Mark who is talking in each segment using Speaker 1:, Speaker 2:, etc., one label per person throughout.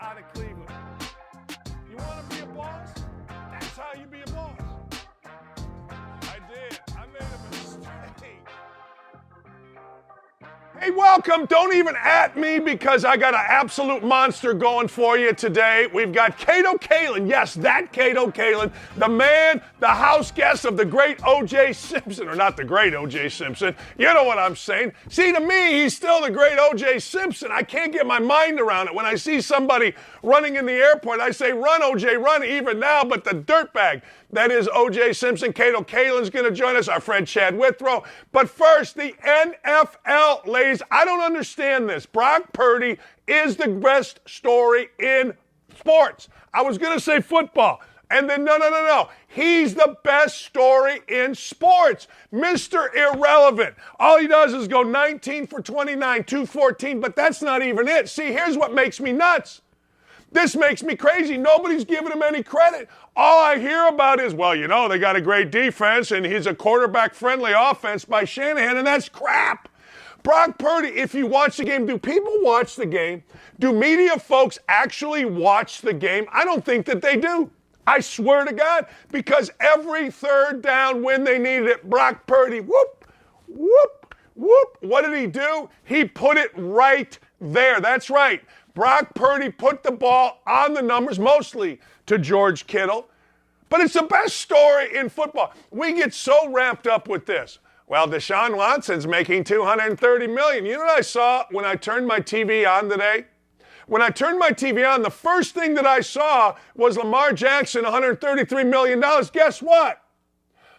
Speaker 1: out of Cleveland. You want to be a boss? That's how you be a boss. I did. I made a mistake. Hey, welcome. Don't even at me because I got an absolute monster going for you today. We've got Kato Kaelin. Yes, that Kato Kaelin, the man, the house guest of the great O.J. Simpson, or not the great O.J. Simpson. You know what I'm saying. See, to me, he's still the great O.J. Simpson. I can't get my mind around it. When I see somebody running in the airport, I say, run, O.J., run, even now, but the dirtbag. That is O.J. Simpson. Kato Kaelin's going to join us, our friend Chad Withrow. But first, the NFL, ladies. I don't understand this. Brock Purdy is the best story in sports. I was going to say football. And then, no. He's the best story in sports. Mr. Irrelevant. All he does is go 19 for 29, 214, but that's not even it. See, here's what makes me nuts. This makes me crazy. Nobody's giving him any credit. All I hear about is, well, you know, they got a great defense and he's a quarterback-friendly offense by Shanahan, and that's crap. Brock Purdy, if you watch the game, do people watch the game? Do media folks actually watch the game? I don't think that they do. I swear to God, because every third down when they needed it, Brock Purdy, whoop, whoop, whoop. What did he do? He put it right there. That's right. Brock Purdy put the ball on the numbers, mostly to George Kittle. But it's the best story in football. We get so wrapped up with this. Well, Deshaun Watson's making $230 million. You know what I saw when I turned my TV on today? When I turned my TV on, the first thing that I saw was Lamar Jackson, $133 million. Guess what?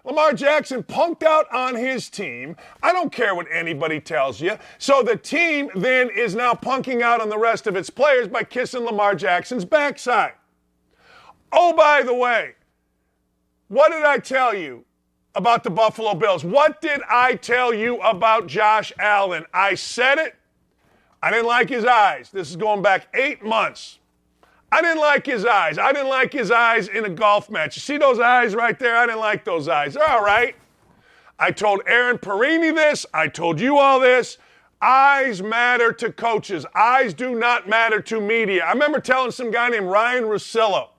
Speaker 1: Lamar Jackson punked out on his team. I don't care what anybody tells you. So the team then is now punking out on the rest of its players by kissing Lamar Jackson's backside. Oh, by the way, what did I tell you about the Buffalo Bills? What did I tell you about Josh Allen? I said it. I didn't like his eyes. This is going back 8 months. I didn't like his eyes. I didn't like his eyes in a golf match. You see those eyes right there? I didn't like those eyes. They're all right. I told Aaron Perini this. I told you all this. Eyes matter to coaches. Eyes do not matter to media. I remember telling some guy named Ryan Russillo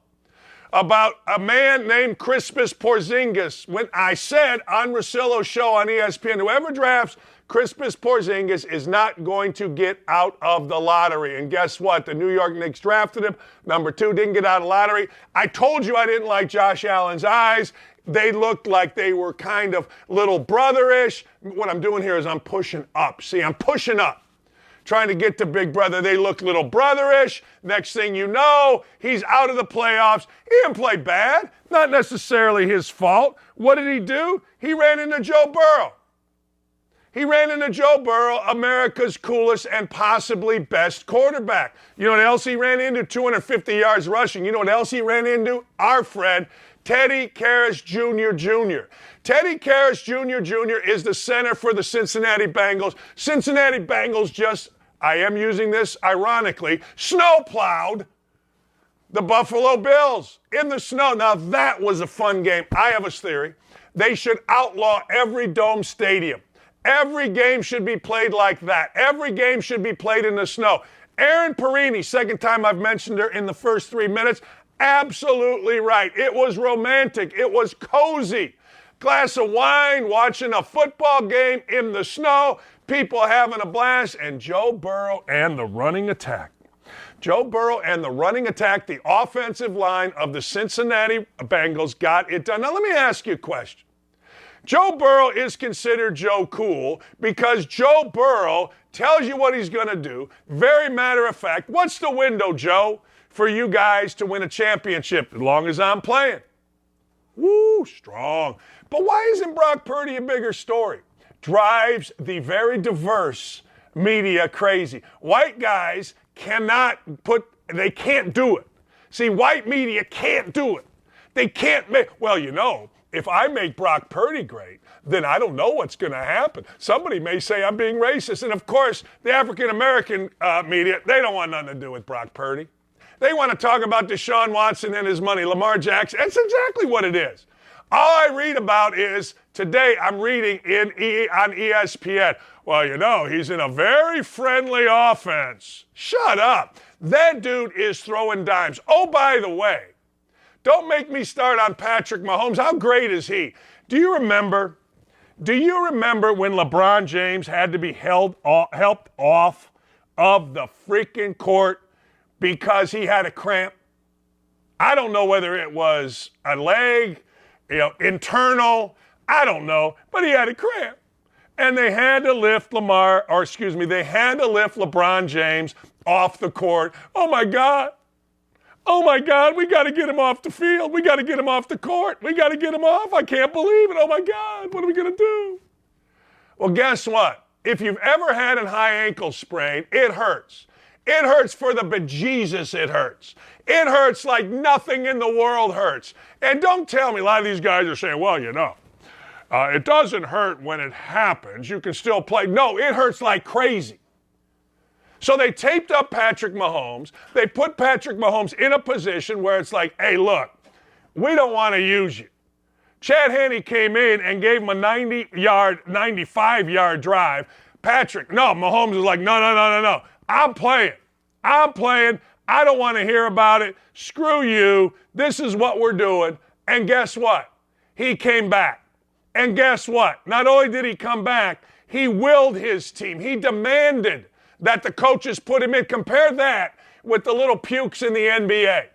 Speaker 1: about a man named Crispus Porzingis when I said on Russillo's show on ESPN, whoever drafts Crispus Porzingis is not going to get out of the lottery. And guess what? The New York Knicks drafted him. Number 2, didn't get out of the lottery. I told you I didn't like Josh Allen's eyes. They looked like they were kind of little brotherish. What I'm doing here is I'm pushing up. See, I'm pushing up. Trying to get to Big Brother. They look little brotherish. Next thing you know, he's out of the playoffs. He didn't play bad. Not necessarily his fault. What did he do? He ran into Joe Burrow. He ran into Joe Burrow, America's coolest and possibly best quarterback. You know what else he ran into? 250 yards rushing. You know what else he ran into? Our friend, Teddy Karras Jr. Teddy Karras Jr. is the center for the Cincinnati Bengals. Cincinnati Bengals just, I am using this ironically, snowplowed the Buffalo Bills in the snow. Now that was a fun game. I have a theory. They should outlaw every dome stadium. Every game should be played like that. Every game should be played in the snow. Aaron Perini, second time I've mentioned her in the first 3 minutes, absolutely right. It was romantic. It was cozy. Glass of wine, watching a football game in the snow, people having a blast, and Joe Burrow and the running attack. Joe Burrow and the running attack, the offensive line of the Cincinnati Bengals got it done. Now let me ask you a question. Joe Burrow is considered Joe Cool because Joe Burrow tells you what he's going to do. Very matter of fact. What's the window, Joe, for you guys to win a championship as long as I'm playing? Woo, strong. But why isn't Brock Purdy a bigger story? Drives the very diverse media crazy. White guys they can't do it. See, white media can't do it. They can't make, well, you know, if I make Brock Purdy great, then I don't know what's going to happen. Somebody may say I'm being racist. And, of course, the African-American media, they don't want nothing to do with Brock Purdy. They want to talk about Deshaun Watson and his money, Lamar Jackson. That's exactly what it is. All I read about is, today I'm reading on ESPN, well, you know, he's in a very friendly offense. Shut up. That dude is throwing dimes. Oh, by the way, don't make me start on Patrick Mahomes. How great is he? Do you remember when LeBron James had to be helped off of the freaking court because he had a cramp? I don't know whether it was a leg, internal, I don't know, but he had a cramp. And they had to lift LeBron James off the court. Oh my God, we got to get him off the field. We got to get him off the court. We got to get him off. I can't believe it. Oh my God, what are we going to do? Well, guess what? If you've ever had a high ankle sprain, it hurts. It hurts for the bejesus, it hurts. It hurts like nothing in the world hurts. And don't tell me, a lot of these guys are saying, well, it doesn't hurt when it happens. You can still play. No, it hurts like crazy. So they taped up Patrick Mahomes. They put Patrick Mahomes in a position where it's like, hey, look, we don't want to use you. Chad Henne came in and gave him a 95-yard drive. Mahomes is like, no. I'm playing. I don't want to hear about it. Screw you. This is what we're doing. And guess what? He came back. And guess what? Not only did he come back, he willed his team. He demanded that the coaches put him in. Compare that with the little pukes in the NBA.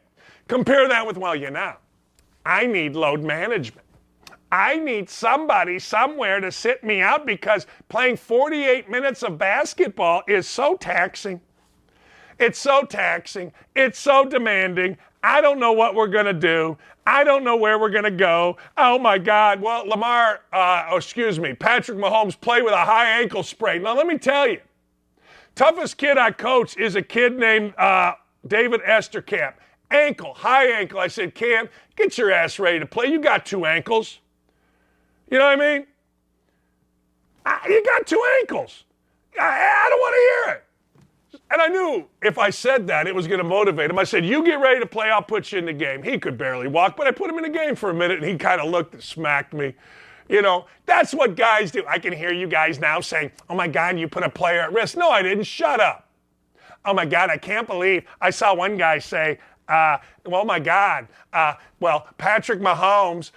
Speaker 1: Compare that with, I need load management. I need somebody somewhere to sit me out because playing 48 minutes of basketball is so taxing. It's so taxing. It's so demanding. I don't know what we're going to do. I don't know where we're going to go. Oh, my God. Well, Patrick Mahomes played with a high ankle sprain. Now, let me tell you, toughest kid I coached is a kid named David Esterkamp. High ankle. I said, Cam, get your ass ready to play. You got 2 ankles. You know what I mean? You got 2 ankles. I don't want to hear it. And I knew if I said that, it was going to motivate him. I said, you get ready to play, I'll put you in the game. He could barely walk, but I put him in the game for a minute, and he kind of looked and smacked me. That's what guys do. I can hear you guys now saying, oh, my God, you put a player at risk. No, I didn't. Shut up. Oh, my God, I can't believe. I saw one guy say, my God, Patrick Mahomes,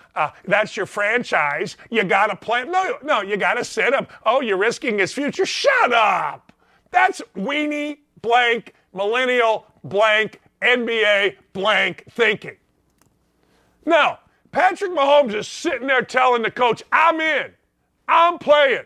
Speaker 1: that's your franchise. You got to play him. No, you got to sit him. Oh, you're risking his future. Shut up. That's weenie blank, millennial blank, NBA blank thinking. Now, Patrick Mahomes is sitting there telling the coach, I'm in. I'm playing.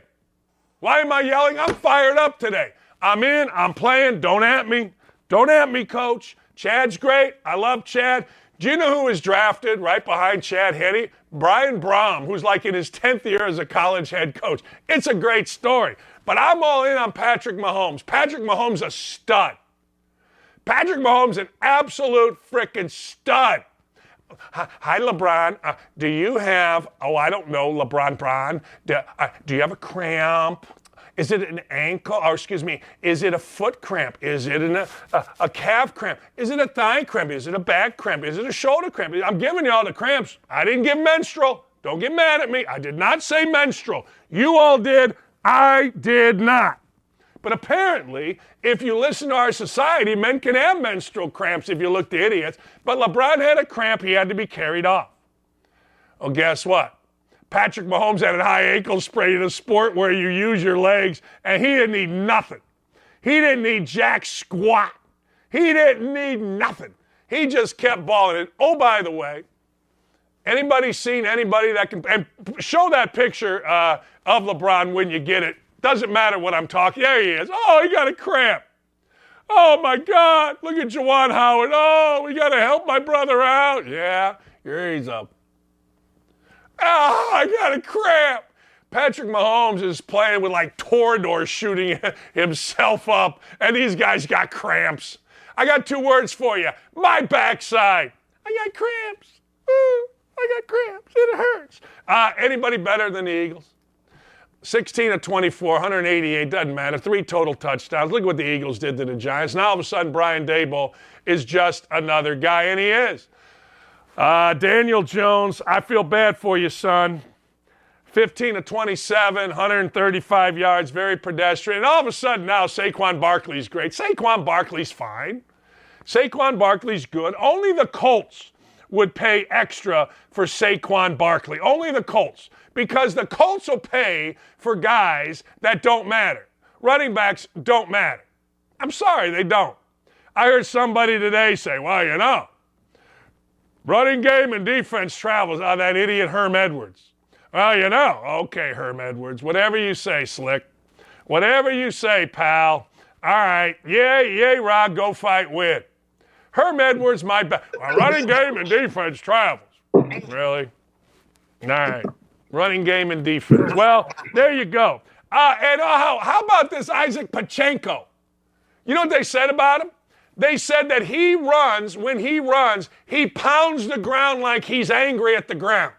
Speaker 1: Why am I yelling? I'm fired up today. I'm in. I'm playing. Don't at me. Don't at me, coach. Chad's great. I love Chad. Do you know who was drafted right behind Chad Henne? Brian Brom, who's like in his 10th year as a college head coach. It's a great story. But I'm all in on Patrick Mahomes. Patrick Mahomes a stud. Patrick Mahomes an absolute freaking stud. Hi, LeBron. Do you have, I don't know, LeBron. Do you have a cramp? Is it an ankle, is it a foot cramp? Is it a calf cramp? Is it a thigh cramp? Is it a back cramp? Is it a shoulder cramp? I'm giving you all the cramps. I didn't give menstrual. Don't get mad at me. I did not say menstrual. You all did. I did not. But apparently, if you listen to our society, men can have menstrual cramps if you look the idiots. But LeBron had a cramp. He had to be carried off. Well, guess what? Patrick Mahomes had a high ankle sprain in a sport where you use your legs, and he didn't need nothing. He didn't need jack squat. He didn't need nothing. He just kept balling it. Oh, by the way, anybody seen anybody that can, and show that picture of LeBron when you get it. Doesn't matter what I'm talking. There he is. Oh, he got a cramp. Oh, my God. Look at Juwan Howard. Oh, we got to help my brother out. Yeah, here he's up. Oh, I got a cramp. Patrick Mahomes is playing with like Torador shooting himself up, and these guys got cramps. I got 2 words for you. My backside. I got cramps. Ooh, I got cramps. It hurts. Anybody better than the Eagles? 16 of 24, 188, doesn't matter. 3 total touchdowns. Look at what the Eagles did to the Giants. Now all of a sudden, Brian Daboll is just another guy, and he is. Daniel Jones, I feel bad for you, son. 15 to 27, 135 yards, very pedestrian. And all of a sudden now Saquon Barkley's great. Saquon Barkley's fine. Saquon Barkley's good. Only the Colts would pay extra for Saquon Barkley. Only the Colts. Because the Colts will pay for guys that don't matter. Running backs don't matter. I'm sorry, they don't. I heard somebody today say, well, you know, running game and defense travels. Oh, that idiot Herm Edwards. Well, you know, okay, Herm Edwards, whatever you say, Slick. Whatever you say, pal. All right, yay, Rod, go fight, win. Herm Edwards, my running game and defense travels. Really? All right, running game and defense. Well, there you go. And how about this Isaac Pacheco? You know what they said about him? They said that when he runs, he pounds the ground like he's angry at the ground.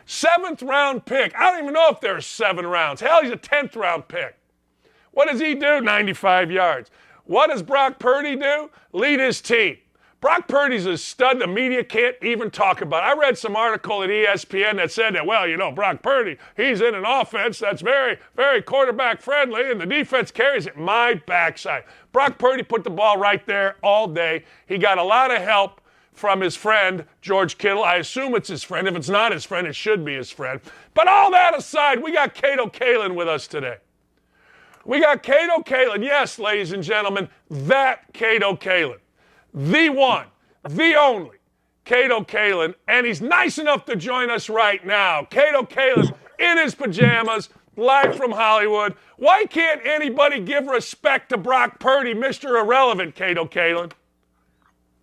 Speaker 1: 7th round pick. I don't even know if there's 7 rounds. Hell, he's a 10th round pick. What does he do? 95 yards. What does Brock Purdy do? Lead his team. Brock Purdy's a stud the media can't even talk about. I read some article at ESPN that said that, well, you know, Brock Purdy, he's in an offense that's very, very quarterback friendly and the defense carries it. My backside. Brock Purdy put the ball right there all day. He got a lot of help from his friend, George Kittle. I assume it's his friend. If it's not his friend, it should be his friend. But all that aside, we got Cato Kalin with us today. We got Cato Kalin. Yes, ladies and gentlemen, that Cato Kalin. The one, the only Cato Kalin. And he's nice enough to join us right now. Cato Kalin in his pajamas, live from Hollywood. Why can't anybody give respect to Brock Purdy, Mr. Irrelevant, Cato Kalin?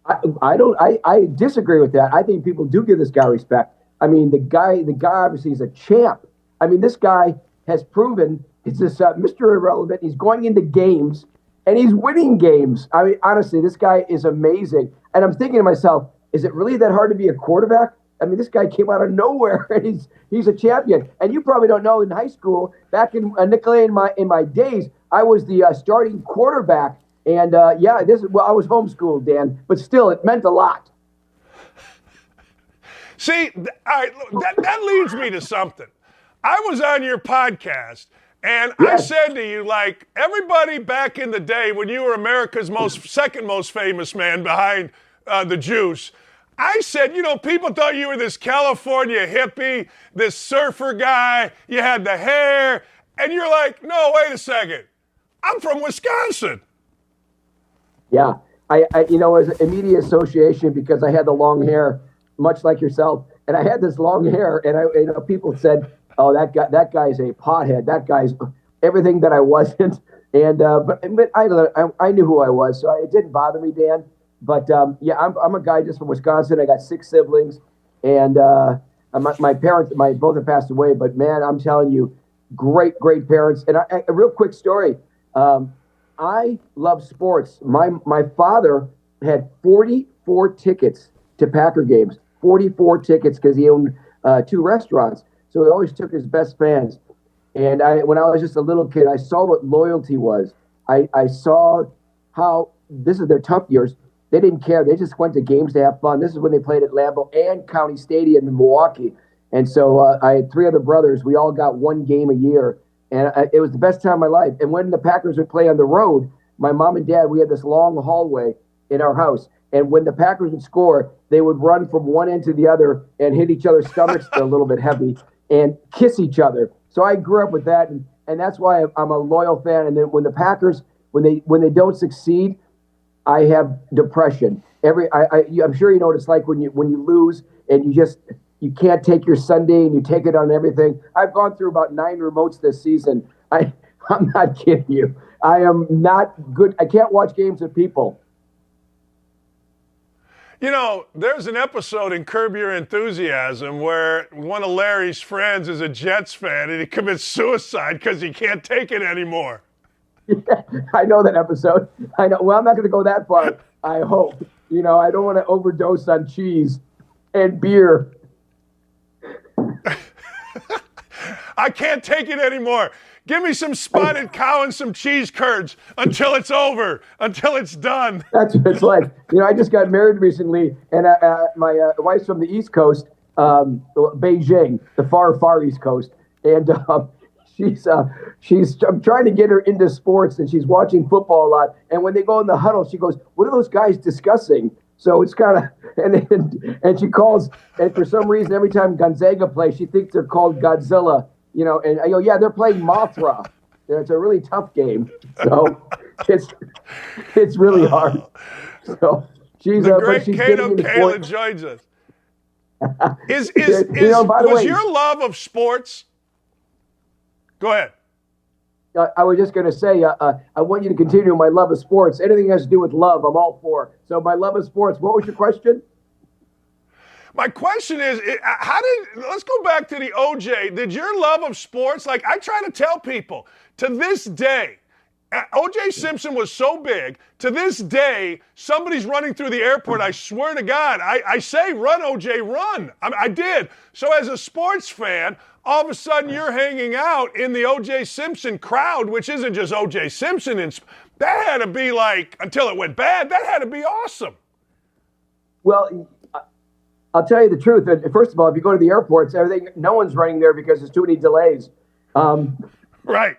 Speaker 2: I disagree with that. I think people do give this guy respect. I mean, the guy obviously is a champ. I mean, this guy has proven it's this Mr. Irrelevant. He's going into games and he's winning games. I mean, honestly, this guy is amazing. And I'm thinking to myself, is it really that hard to be a quarterback? I mean, this guy came out of nowhere and he's a champion. And you probably don't know, in high school, back in Nicolay in my days, I was the starting quarterback. And I was homeschooled, Dan, but still, it meant a lot.
Speaker 1: See, all right, that leads me to something. I was on your podcast, and yes. I said to you, like, everybody back in the day when you were America's second most famous man behind the Juice, I said, you know, people thought you were this California hippie, this surfer guy, you had the hair, and you're like, no, wait a second, I'm from Wisconsin.
Speaker 2: Yeah, I as an immediate association because I had the long hair, much like yourself, and I had this long hair, and people said, "Oh, that guy's a pothead. That guy's everything that I wasn't." And but I knew who I was, so it didn't bother me, Dan. But I'm a guy just from Wisconsin. I got 6 siblings, and my parents, both have passed away. But man, I'm telling you, great parents. And a real quick story. I love sports. My father had 44 tickets to Packer games, 44 tickets because he owned 2 restaurants. So he always took his best fans. And when I was just a little kid, I saw what loyalty was. I saw how this is their tough years. They didn't care. They just went to games to have fun. This is when they played at Lambeau and County Stadium in Milwaukee. And so I had 3 other brothers. We all got 1 game a year. And it was the best time of my life. And when the Packers would play on the road, my mom and dad, we had this long hallway in our house. And when the Packers would score, they would run from one end to the other and hit each other's stomachs a little bit heavy and kiss each other. So I grew up with that. And that's why I'm a loyal fan. And then when the Packers, when they don't succeed, I have depression. I'm sure you know what it's like when you lose and you can't take your Sunday and you take it on everything. I've gone through about 9 remotes this season. I'm not kidding you. I am not good. I can't watch games with people.
Speaker 1: You know, there's an episode in Curb Your Enthusiasm where one of Larry's friends is a Jets fan and he commits suicide because he can't take it anymore.
Speaker 2: Yeah, I know that episode. I know. Well, I'm not going to go that far, I hope. You know, I don't want to overdose on cheese and beer.
Speaker 1: I can't take it anymore. Give me some spotted cow and some cheese curds until it's over, until it's done.
Speaker 2: That's what it's like. I just got married recently, and my wife's from the East Coast, Beijing, the far East Coast, and I'm trying to get her into sports, and she's watching football a lot. And when they go in the huddle, she goes, "What are those guys discussing?" So it's kind of, and she calls, and for some reason, every time Gonzaga plays, she thinks they're called Godzilla, and I go, "Yeah, they're playing Mothra." It's a really tough game. So it's really hard. So she's
Speaker 1: the great
Speaker 2: she's
Speaker 1: Cato Kalin joins us. Was your love of sports? Go ahead.
Speaker 2: I was just going to say, I want you to continue my love of sports. Anything that has to do with love, I'm all for. So my love of sports. What was your question?
Speaker 1: My question is, let's go back to the OJ. Did your love of sports, like I try to tell people, to this day, OJ Simpson was so big, to this day, somebody's running through the airport, I swear to God, I say, run, OJ, run. I did. So as a sports fan, all of a sudden you're hanging out in the OJ Simpson crowd, which isn't just OJ Simpson. That had to be like, until it went bad, that had to be awesome.
Speaker 2: Well, I'll tell you the truth. First of all, if you go to the airports, no one's running there because there's too many delays.
Speaker 1: Right.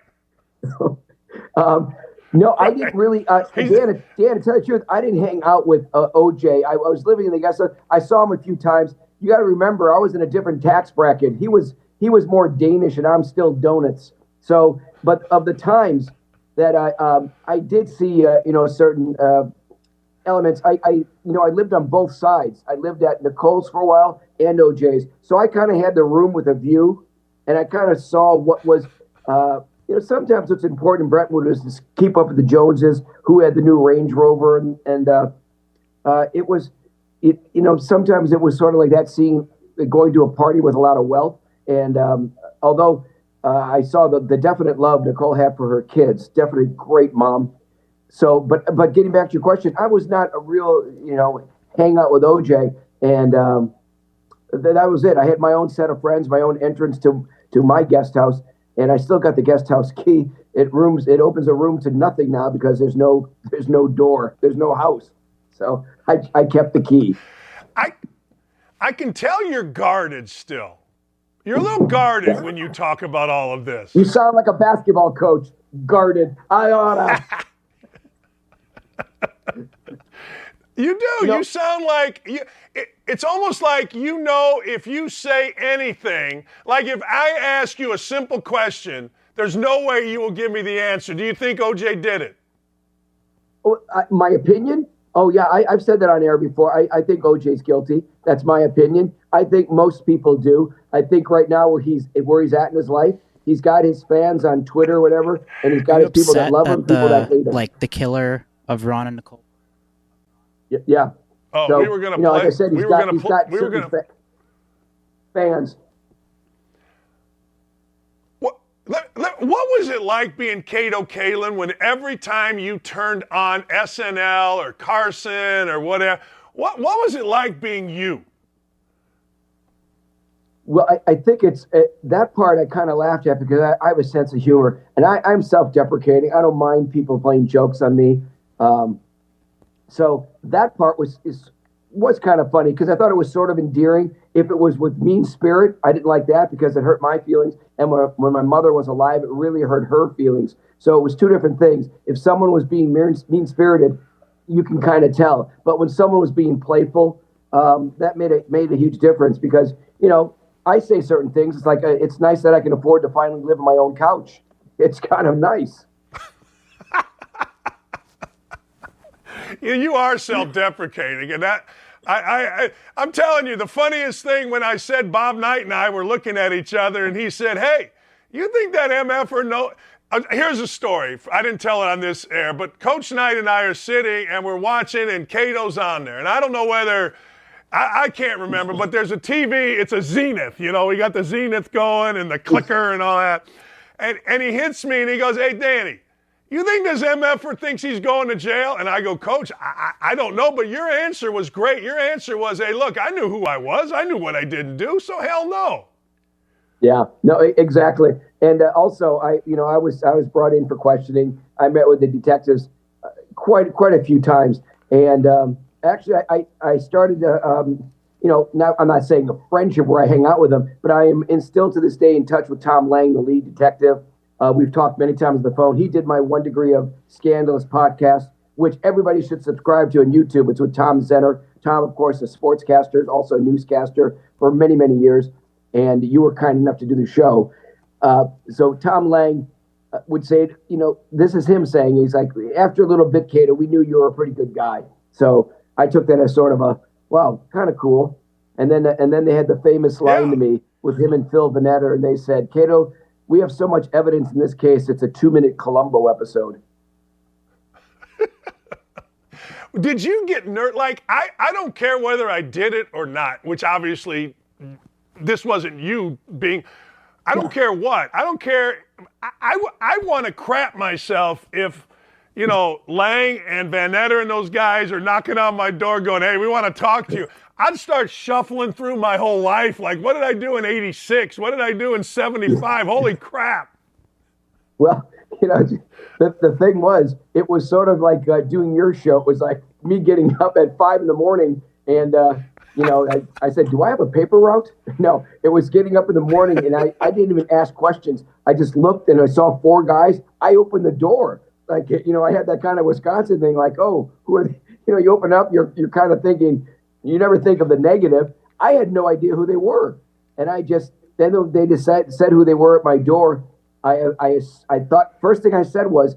Speaker 2: No, I didn't really. Dan, to tell you the truth, I didn't hang out with OJ. I was living in the guest house. I saw him a few times. You got to remember, I was in a different tax bracket. He was more Danish, and I'm still donuts. So, but of the times that I did see, certain elements. I lived on both sides. I lived at Nicole's for a while and OJ's. So I kind of had the room with a view, and I kind of saw what was. Sometimes what's important in Brentwood is to keep up with the Joneses, who had the new Range Rover, and sometimes it was sort of like that, seeing going to a party with a lot of wealth. And although I saw the definite love Nicole had for her kids, definitely great mom. So, but getting back to your question, I was not a real, hang out with OJ, and that was it. I had my own set of friends, my own entrance to my guest house. And I still got the guest house key. It opens a room to nothing now because there's no door, there's no house. So I kept the key.
Speaker 1: I can tell you're guarded still. You're a little guarded when you talk about all of this.
Speaker 2: You sound like a basketball coach. Guarded. I oughta.
Speaker 1: You do. You sound like it's almost like if you say anything, like if I ask you a simple question, there's no way you will give me the answer. Do you think OJ did it?
Speaker 2: Oh, my opinion? Oh, yeah, I've said that on air before. I think OJ's guilty. That's my opinion. I think most people do. I think right now where he's at in his life, he's got his fans on Twitter or whatever, and he's got his people that love him, people that hate him.
Speaker 3: Like the killer of Ron and Nicole.
Speaker 2: Yeah.
Speaker 1: Oh, so, we were going to play.
Speaker 2: Like I said, he's got fans.
Speaker 1: What was it like being Cato Kalin when every time you turned on SNL or Carson or whatever, what was it like being you?
Speaker 2: Well, I think it's that part I kind of laughed at because I have a sense of humor, and I'm self-deprecating. I don't mind people playing jokes on me. So that part was kind of funny because I thought it was sort of endearing. If it was with mean spirit, I didn't like that because it hurt my feelings. And when my mother was alive, it really hurt her feelings. So it was two different things. If someone was being mean-spirited, you can kind of tell. But when someone was being playful, that made a huge difference because, I say certain things. It's like, it's nice that I can afford to finally live on my own couch. It's kind of nice.
Speaker 1: You are self-deprecating, and that I'm telling you, the funniest thing when I said Bob Knight and I were looking at each other, and he said, "Hey, you think that MFer no?" Here's a story. I didn't tell it on this air, but Coach Knight and I are sitting and we're watching, and Cato's on there, and I don't know whether I can't remember, but there's a TV. It's a Zenith, we got the Zenith going and the clicker and all that, and he hits me and he goes, "Hey, Danny, you think this MFer thinks he's going to jail?" And I go, "Coach, I don't know, but your answer was great. Your answer was, hey, look, I knew who I was. I knew what I didn't do, so hell no."
Speaker 2: Yeah, no, exactly. And also, I was brought in for questioning. I met with the detectives quite a few times, and actually, I started now I'm not saying a friendship where I hang out with them, but I am still to this day in touch with Tom Lang, the lead detective. We've talked many times on the phone. He did my 1 Degree of Scandalous podcast, which everybody should subscribe to on YouTube. It's with Tom Zenner. Tom, of course, a sportscaster, also a newscaster for many years, and you were kind enough to do the show. So Tom Lang would say, this is him saying, he's like, after a little bit, Cato, we knew you were a pretty good guy. So I took that as sort of a, wow, kind of cool. And then they had the famous line to me with him and Phil Venetter, and they said, Cato, we have so much evidence in this case, it's a 2-minute Columbo episode.
Speaker 1: Did you get like, I don't care whether I did it or not, which obviously this wasn't you being, I don't care what. I don't care. I want to crap myself if, Lang and Van Etter and those guys are knocking on my door going, hey, we want to talk to you. I'd start shuffling through my whole life. Like, what did I do in 86? What did I do in 75? Holy crap.
Speaker 2: Well, the thing was, it was sort of like doing your show. It was like me getting up at 5 a.m. and, I said, do I have a paper route? No, it was getting up in the morning, and I didn't even ask questions. I just looked, and I saw 4 guys. I opened the door. Like, I had that kind of Wisconsin thing, like, oh, who are they? You open up, you're kind of thinking, you never think of the negative. I had no idea who they were. And then they said who they were at my door. I thought, first thing I said was,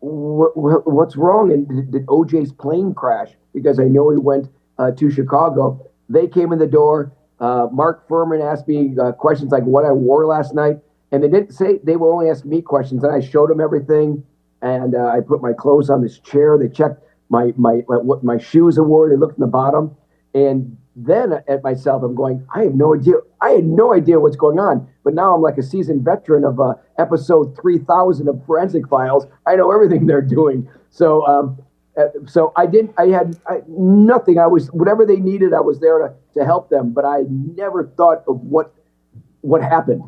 Speaker 2: what's wrong? And did OJ's plane crash? Because I know he went to Chicago. They came in the door. Mark Furman asked me questions like what I wore last night. And they didn't say, they were only asking me questions. And I showed them everything. And I put my clothes on this chair. They checked what my shoes I wore. They looked in the bottom. And then at myself, I'm going, I had no idea what's going on. But now I'm like a seasoned veteran of episode 3000 of Forensic Files. I know everything they're doing. So I had nothing. I was, whatever they needed, I was there to help them. But I never thought of what happened.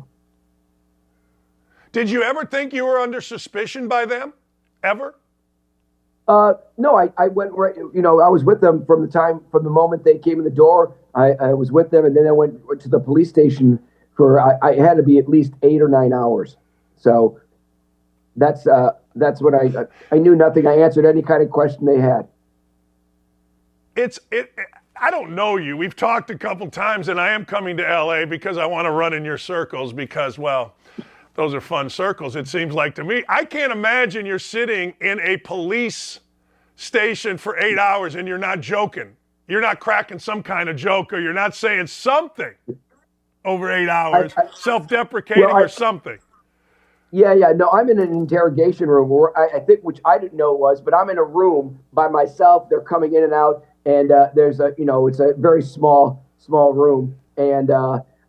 Speaker 1: Did you ever think you were under suspicion by them? Ever?
Speaker 2: No, I went right. I was with them from the moment they came in the door. I was with them, and then I went to the police station for. I had to be at least 8 or 9 hours. So that's what I knew nothing. I answered any kind of question they had.
Speaker 1: I don't know you. We've talked a couple times, and I am coming to LA because I want to run in your circles because, well, those are fun circles, it seems like to me. I can't imagine you're sitting in a police station for 8 hours and you're not joking. You're not cracking some kind of joke, or you're not saying something over 8 hours, self-deprecating or something.
Speaker 2: Yeah. No, I'm in an interrogation room where I think, which I didn't know it was, but I'm in a room by myself. They're coming in and out, and there's it's a very small room. And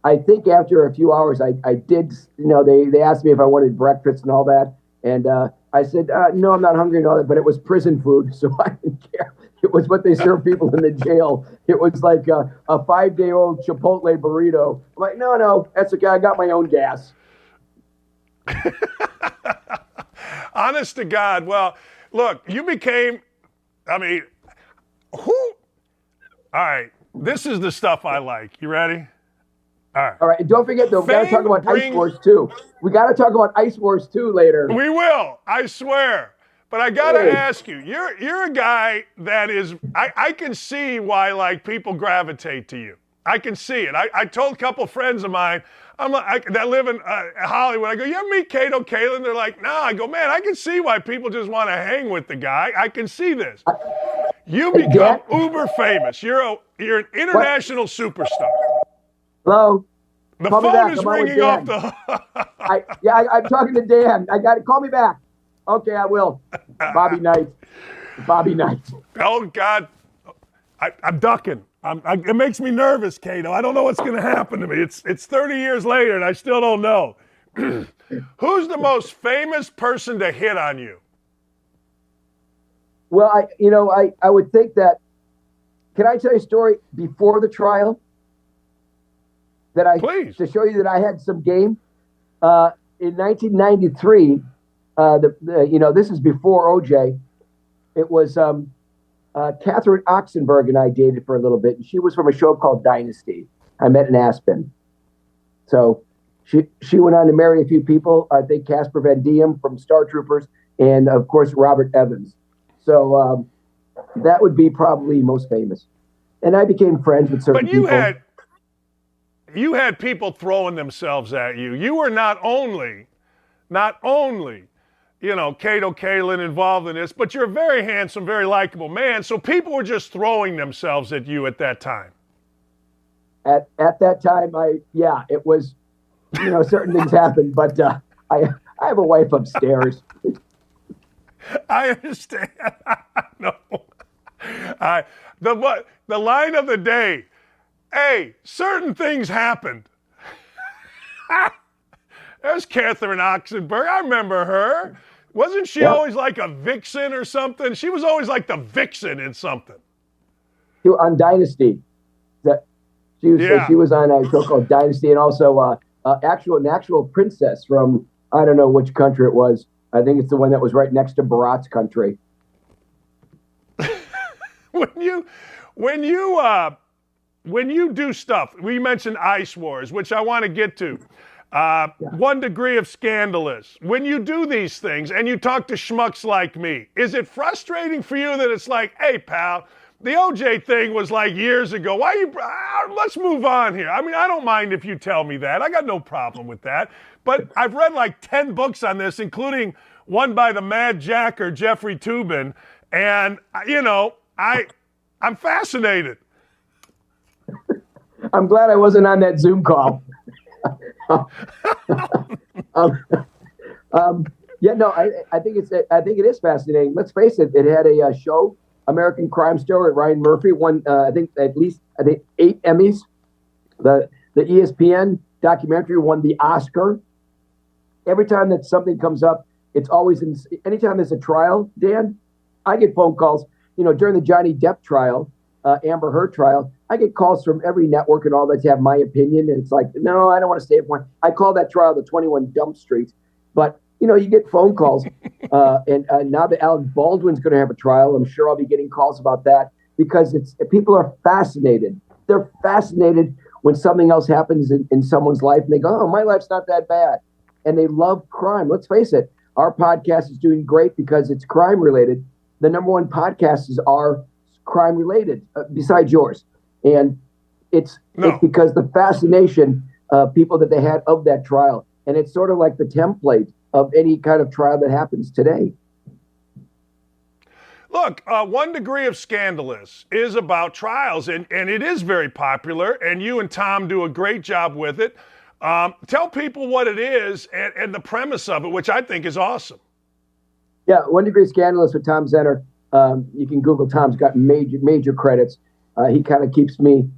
Speaker 2: I think after a few hours, I did, they asked me if I wanted breakfast and all that. And I said, no, I'm not hungry and all that, but it was prison food, so I didn't care. It was what they serve people in the jail. It was like a 5-day-old Chipotle burrito. I'm like, no, that's okay. I got my own gas.
Speaker 1: Honest to God. Well, look, you became, all right, this is the stuff I like. You ready?
Speaker 2: All right. And don't forget, though, we got to talk about Ice Wars 2. We got to talk about Ice Wars 2 later.
Speaker 1: We will, I swear. But I got to ask you, you're a guy that is, I can see why, like, people gravitate to you. I can see it. I told a couple friends of mine, that live in Hollywood, I go, you ever meet Cato Kalin? They're like, nah. I go, man, I can see why people just want to hang with the guy. I can see this. You become uber famous. You're an international superstar.
Speaker 2: Hello?
Speaker 1: The
Speaker 2: call
Speaker 1: phone is ringing off the...
Speaker 2: I'm talking to Dan. I got it. Call me back. Okay, I will. Bobby Knight.
Speaker 1: Oh, God. I'm ducking. It makes me nervous, Cato. I don't know what's going to happen to me. It's 30 years later, and I still don't know. Who's the most famous person to hit on you?
Speaker 2: Well, I would think that. Can I tell you a story before the trial?
Speaker 1: Please.
Speaker 2: to show you that I had some game. In 1993, this is before OJ. It was Catherine Oxenberg and I dated for a little bit, and she was from a show called Dynasty. I met in Aspen. So she went on to marry a few people. I think Casper Van Diem from Star Troopers, and of course Robert Evans. So that would be probably most famous. And I became friends with certain people.
Speaker 1: But you had people throwing themselves at you. You were not only, Kato Kaelin involved in this, but you're a very handsome, very likable man. So people were just throwing themselves at you at that time.
Speaker 2: At that time, it was, certain things happened, but I have a wife upstairs.
Speaker 1: I understand. No. The line of the day, hey, certain things happened. There's Catherine Oxenberg. I remember her. Wasn't she always like a vixen or something? She was always like the vixen in something.
Speaker 2: On Dynasty. She was on a show called Dynasty, and also an actual princess from, I don't know which country it was. I think it's the one that was right next to Bharat's country.
Speaker 1: When you do stuff, we mentioned Ice Wars, which I want to get to. 1 degree of scandalous. When you do these things and you talk to schmucks like me, is it frustrating for you that it's like, hey, pal, the OJ thing was like years ago. Let's move on here. I mean, I don't mind if you tell me that. I got no problem with that. But I've read like 10 books on this, including one by the Mad Jacker, Jeffrey Toobin. And, I'm fascinated.
Speaker 2: I'm glad I wasn't on that Zoom call. I think it is fascinating. Let's face it. It had a show, American Crime Story. Ryan Murphy won, I think 8 Emmys. The ESPN documentary won the Oscar. Every time that something comes up, it's always anytime there's a trial, Dan, I get phone calls. During the Johnny Depp trial, Amber Heard trial, I get calls from every network and all that to have my opinion. And it's like, no, I don't want to stay at one. I call that trial the 21 Dump Streets. But, you get phone calls. And now that Alec Baldwin's going to have a trial, I'm sure I'll be getting calls about that because people are fascinated. They're fascinated when something else happens in someone's life. And they go, oh, my life's not that bad. And they love crime. Let's face it. Our podcast is doing great because it's crime related. The number one podcasts are crime related besides yours. And it's because the fascination people that they had of that trial. And it's sort of like the template of any kind of trial that happens today.
Speaker 1: Look, 1 degree of scandalous is about trials, and it is very popular, and you and Tom do a great job with it. Tell people what it is and the premise of it, which I think is awesome.
Speaker 2: Yeah, 1 degree scandalous with Tom Zenner. You can Google. Tom's got major credits. He kind of keeps me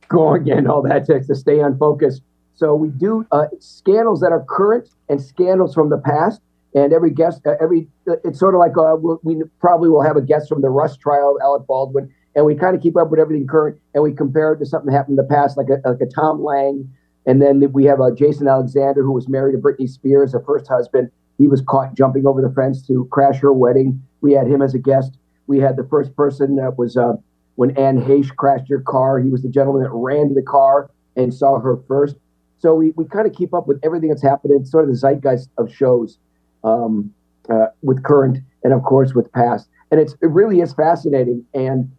Speaker 2: going and all that to stay on focus. So we do scandals that are current and scandals from the past. And every guest, it's sort of like we probably will have a guest from the Rush trial, Alec Baldwin, and we kind of keep up with everything current and we compare it to something that happened in the past, like a Tom Lang. And then we have Jason Alexander, who was married to Britney Spears, her first husband. He was caught jumping over the fence to crash her wedding. We had him as a guest. We had the first person that was when Anne Heche crashed her car. He was the gentleman that ran to the car and saw her first. So we kind of keep up with everything that's happening. It's sort of the zeitgeist of shows with current and, of course, with past. And it really is fascinating. And,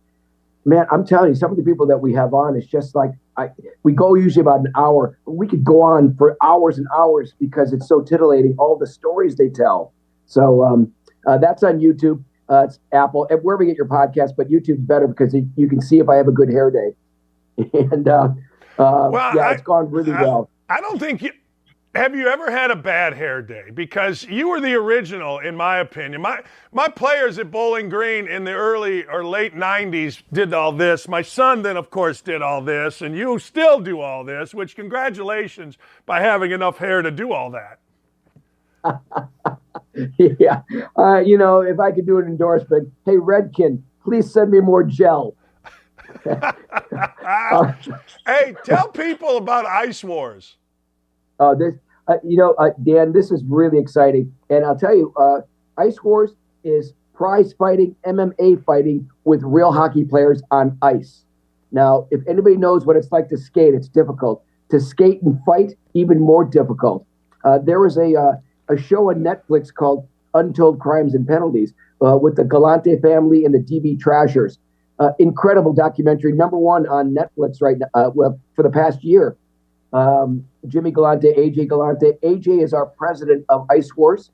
Speaker 2: man, I'm telling you, some of the people that we have on, it's just like we go usually about an hour. We could go on for hours and hours because it's so titillating, all the stories they tell. So that's on YouTube. It's Apple, wherever you get your podcast, but YouTube's better because you can see if I have a good hair day. And it's gone really well.
Speaker 1: I don't think have you ever had a bad hair day? Because you were the original, in my opinion. My players at Bowling Green in the early or late 90s did all this. My son then, of course, did all this. And you still do all this, which congratulations by having enough hair to do all that.
Speaker 2: Yeah. If I could do an endorsement, hey, Redkin, please send me more gel.
Speaker 1: Hey, tell people about Ice Wars.
Speaker 2: This, Dan, this is really exciting, and I'll tell you, Ice Wars is prize fighting, MMA fighting with real hockey players on ice. Now, if anybody knows what it's like to skate, it's difficult. To skate and fight, even more difficult. There was a show on Netflix called Untold Crimes and Penalties with the Galante family and the DB Trashers. Incredible documentary, #1 on Netflix right now, for the past year. Jimmy Galante, AJ Galante. AJ is our president of Ice Wars.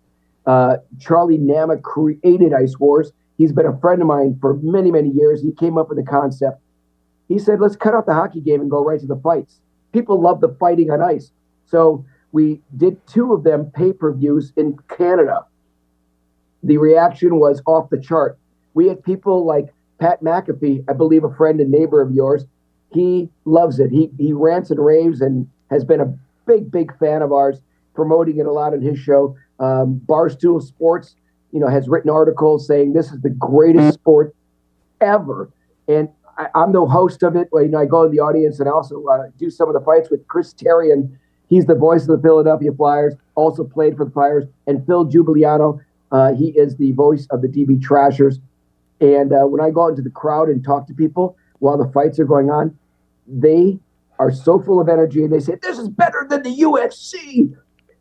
Speaker 2: Charlie Nama created Ice Wars. He's been a friend of mine for many, many years. He came up with the concept. He said, let's cut out the hockey game and go right to the fights. People love the fighting on ice. So we did 2 of them pay-per-views in Canada. The reaction was off the chart. We had people like Pat McAfee, I believe a friend and neighbor of yours. He loves it. He rants and raves and has been a big, big fan of ours, promoting it a lot on his show. Barstool Sports, has written articles saying this is the greatest sport ever. And I'm the host of it. I go in the audience and I also do some of the fights with Chris Terrian. He's the voice of the Philadelphia Flyers, also played for the Flyers. And Phil Giuliano, he is the voice of the DB Trashers. And when I go out into the crowd and talk to people while the fights are going on, they are so full of energy and they say, this is better than the UFC.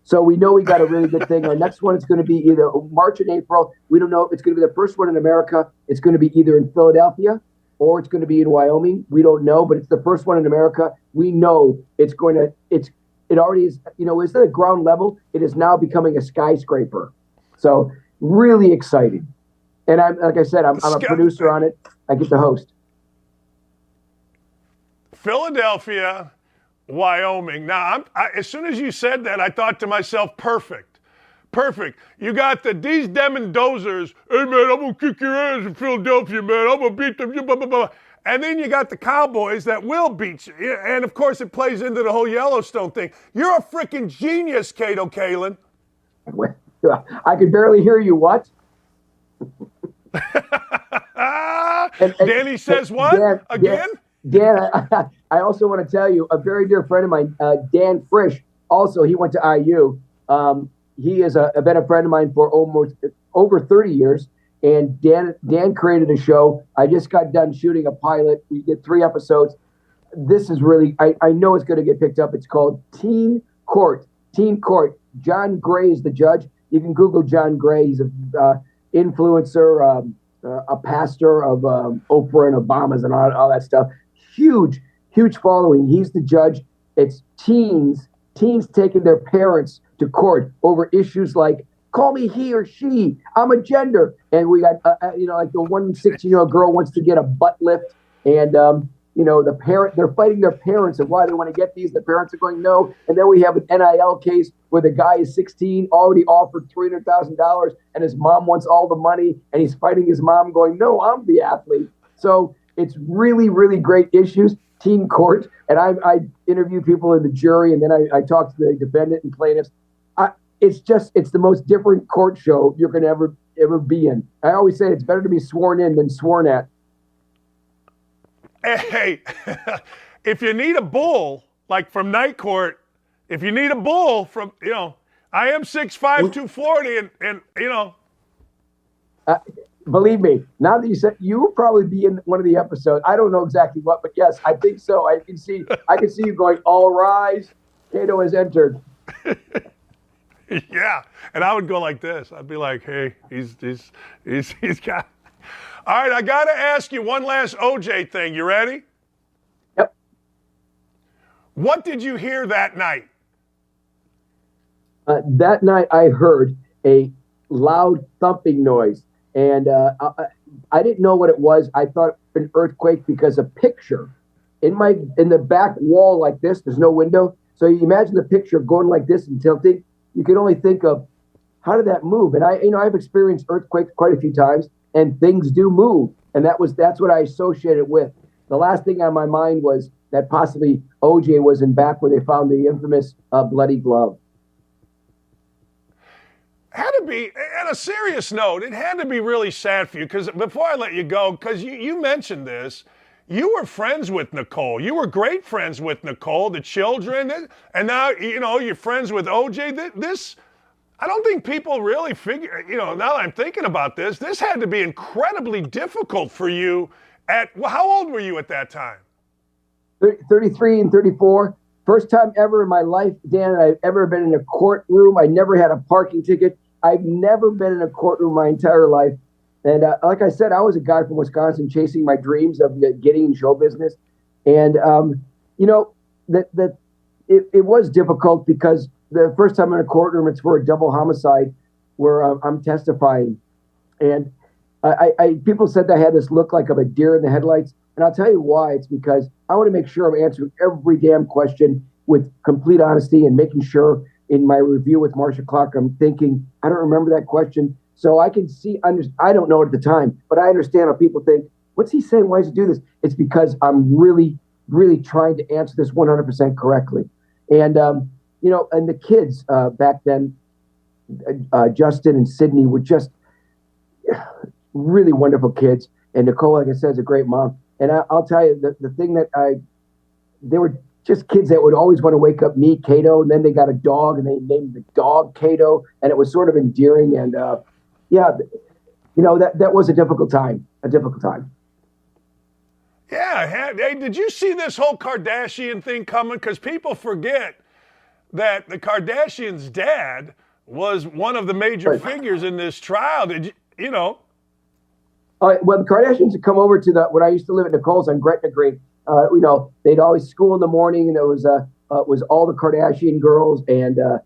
Speaker 2: So we know we got a really good thing. Our next one is going to be either March and April. We don't know if it's going to be the first one in America. It's going to be either in Philadelphia or it's going to be in Wyoming. We don't know, but it's the first one in America. We know it already is, instead of ground level, it is now becoming a skyscraper. So really exciting. And like I said, I'm a producer on it. I get to host.
Speaker 1: Philadelphia, Wyoming. Now, as soon as you said that, I thought to myself, perfect. You got these demon dozers. Hey, man, I'm going to kick your ass in Philadelphia, man. I'm going to beat them. Blah, blah, blah. And then you got the Cowboys that will beat you. And, of course, it plays into the whole Yellowstone thing. You're a freaking genius, Kato Kalin.
Speaker 2: I could barely hear you. What?
Speaker 1: Danny says what?
Speaker 2: Dan,
Speaker 1: again?
Speaker 2: Dan, I also want to tell you, a very dear friend of mine, Dan Frisch, also, he went to IU. He has been a friend of mine for almost over 30 years. And Dan created a show. I just got done shooting a pilot. We did 3 episodes. This is really, I know it's going to get picked up. It's called Teen Court. John Gray is the judge. You can Google John Gray. He's an influencer, a pastor of Oprah and Obama's and all that stuff. Huge following. He's the judge. It's teens taking their parents to court over issues like, call me he or she, I'm a gender. And we got, like the 16-year-old girl wants to get a butt lift. And, the parent, they're fighting their parents and why they want to get these. The parents are going, no. And then we have an NIL case where the guy is 16, already offered $300,000 and his mom wants all the money. And he's fighting his mom going, no, I'm the athlete. So it's really, really great issues. Teen Court. And I interview people in the jury and then I talk to the defendant and plaintiffs. It's the most different court show you're going to ever be in. I always say it's better to be sworn in than sworn at.
Speaker 1: Hey, if you need a bull, like from Night Court, if you need a bull from, I am 6'5", 240, and
Speaker 2: believe me, now that you said, you will probably be in one of the episodes. I don't know exactly what, but yes, I think so. I can see you going, all rise, Kato has entered.
Speaker 1: Yeah, and I would go like this. I'd be like, hey, he's got. All right, I got to ask you one last OJ thing. You ready?
Speaker 2: Yep.
Speaker 1: What did you hear that night?
Speaker 2: That night I heard a loud thumping noise, and I didn't know what it was. I thought an earthquake because a picture in the back wall like this. There's no window, so you imagine the picture going like this and tilting. You can only think of how did that move? And I've experienced earthquakes quite a few times, and things do move, and that's what I associated with. The last thing on my mind was that possibly OJ was in back where they found the infamous bloody glove.
Speaker 1: Had to be, on a serious note, it had to be really sad for you, because before I let you go, because you mentioned this, you were friends with Nicole. You were great friends with Nicole, the children, and now, you're friends with OJ. This, I don't think people really figure, now that I'm thinking about this had to be incredibly difficult for you how old were you at that time?
Speaker 2: 33 and 34. First time ever in my life, Dan, I've ever been in a courtroom. I never had a parking ticket. I've never been in a courtroom my entire life. And like I said, I was a guy from Wisconsin chasing my dreams of getting in show business. And, it was difficult because the first time in a courtroom, it's for a double homicide where I'm testifying. And people said that I had this look like of a deer in the headlights. And I'll tell you why. It's because I want to make sure I'm answering every damn question with complete honesty and making sure in my review with Marcia Clark, I'm thinking, I don't remember that question. So I can see, I don't know at the time, but I understand how people think, what's he saying? Why does he do this? It's because I'm really, really trying to answer this 100% correctly. And, and the kids back then, Justin and Sydney were just really wonderful kids. And Nicole, like I said, is a great mom. And I'll tell you, the thing that they were just kids that would always want to wake up me, Cato, and then they got a dog and they named the dog Cato, and it was sort of endearing. And that was a difficult time.
Speaker 1: Yeah. Hey, did you see this whole Kardashian thing coming? Because people forget that the Kardashians' dad was one of the major figures in this trial. Did you know?
Speaker 2: Well, the Kardashians had come over to when I used to live at Nicole's on Gretna Green. They'd always school in the morning, and it was all the Kardashian girls, and they're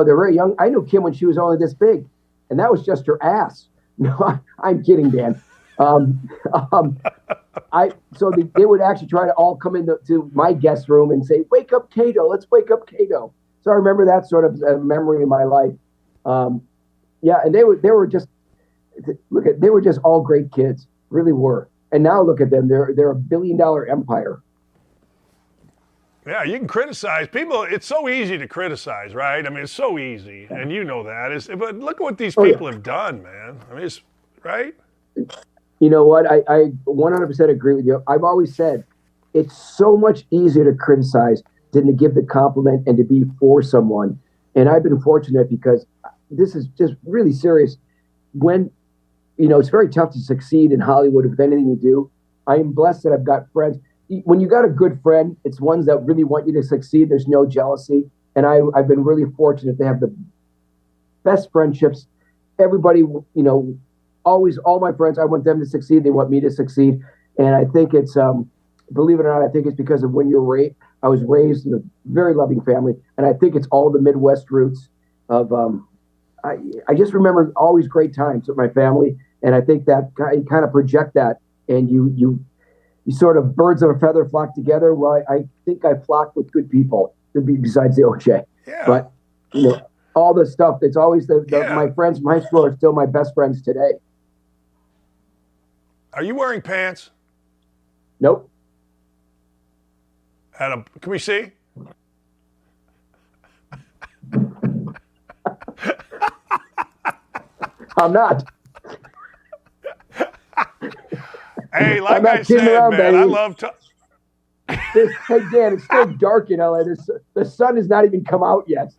Speaker 2: very young. I knew Kim when she was only this big, and that was just her ass. No, I'm kidding, Dan. So they would actually try to all come into my guest room and say, "Wake up, Cato! Let's wake up, Cato." So I remember that sort of memory in my life. And they were just. They were just all great kids, really were. And now look at them; they're $1 billion empire.
Speaker 1: Yeah, you can criticize people. It's so easy to criticize, right? I mean, it's so easy, and you know that. But look at what these people have done, man. I mean, it's right.
Speaker 2: You know what? I 100% agree with you. I've always said it's so much easier to criticize than to give the compliment and to be for someone. And I've been fortunate because this is just really serious. When it's very tough to succeed in Hollywood with anything you do. I am blessed that I've got friends. When you got a good friend, it's ones that really want you to succeed. There's no jealousy. And I've been really fortunate to have the best friendships. Everybody, always, all my friends, I want them to succeed. They want me to succeed. And I think it's, believe it or not, I think it's because of when you're raised. I was raised in a very loving family. And I think it's all the Midwest roots of, I just remember always great times with my family. And I think that you kind of project that, and you sort of birds of a feather flock together. Well, I think I flocked with good people, besides the OJ.
Speaker 1: Yeah.
Speaker 2: But all the stuff. It's always my friends from high school are still my best friends today.
Speaker 1: Are you wearing pants?
Speaker 2: Nope.
Speaker 1: Can we see?
Speaker 2: I'm not.
Speaker 1: Hey, like I said, man, baby. I love to.
Speaker 2: Hey, Dan, it's still dark in LA. The sun has not even come out yet.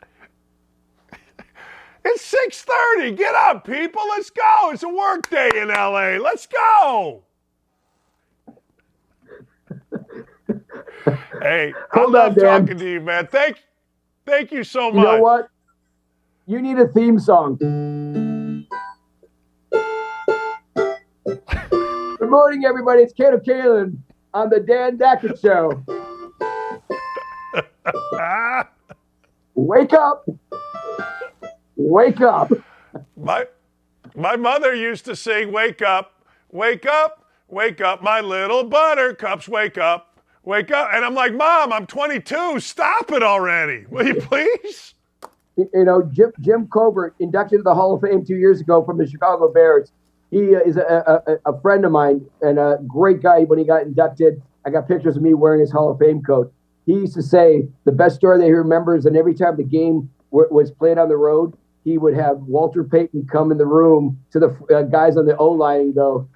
Speaker 1: It's 6:30. Get up, people. Let's go. It's a work day in LA. Let's go. Hey, I love talking to you, man. Thank you so much.
Speaker 2: You know what? You need a theme song. Good morning, everybody. It's Cato Kalin on the Dan Dackett Show. Wake up. Wake up.
Speaker 1: My mother used to sing, "Wake up, wake up, wake up, my little buttercups, wake up, wake up." And I'm like, "Mom, I'm 22. Stop it already. Will you please?"
Speaker 2: Jim Covert, inducted to the Hall of Fame 2 years ago from the Chicago Bears. He is a friend of mine and a great guy. When he got inducted, I got pictures of me wearing his Hall of Fame coat. He used to say the best story that he remembers, and every time the game was played on the road, he would have Walter Payton come in the room to the guys on the O-line and go,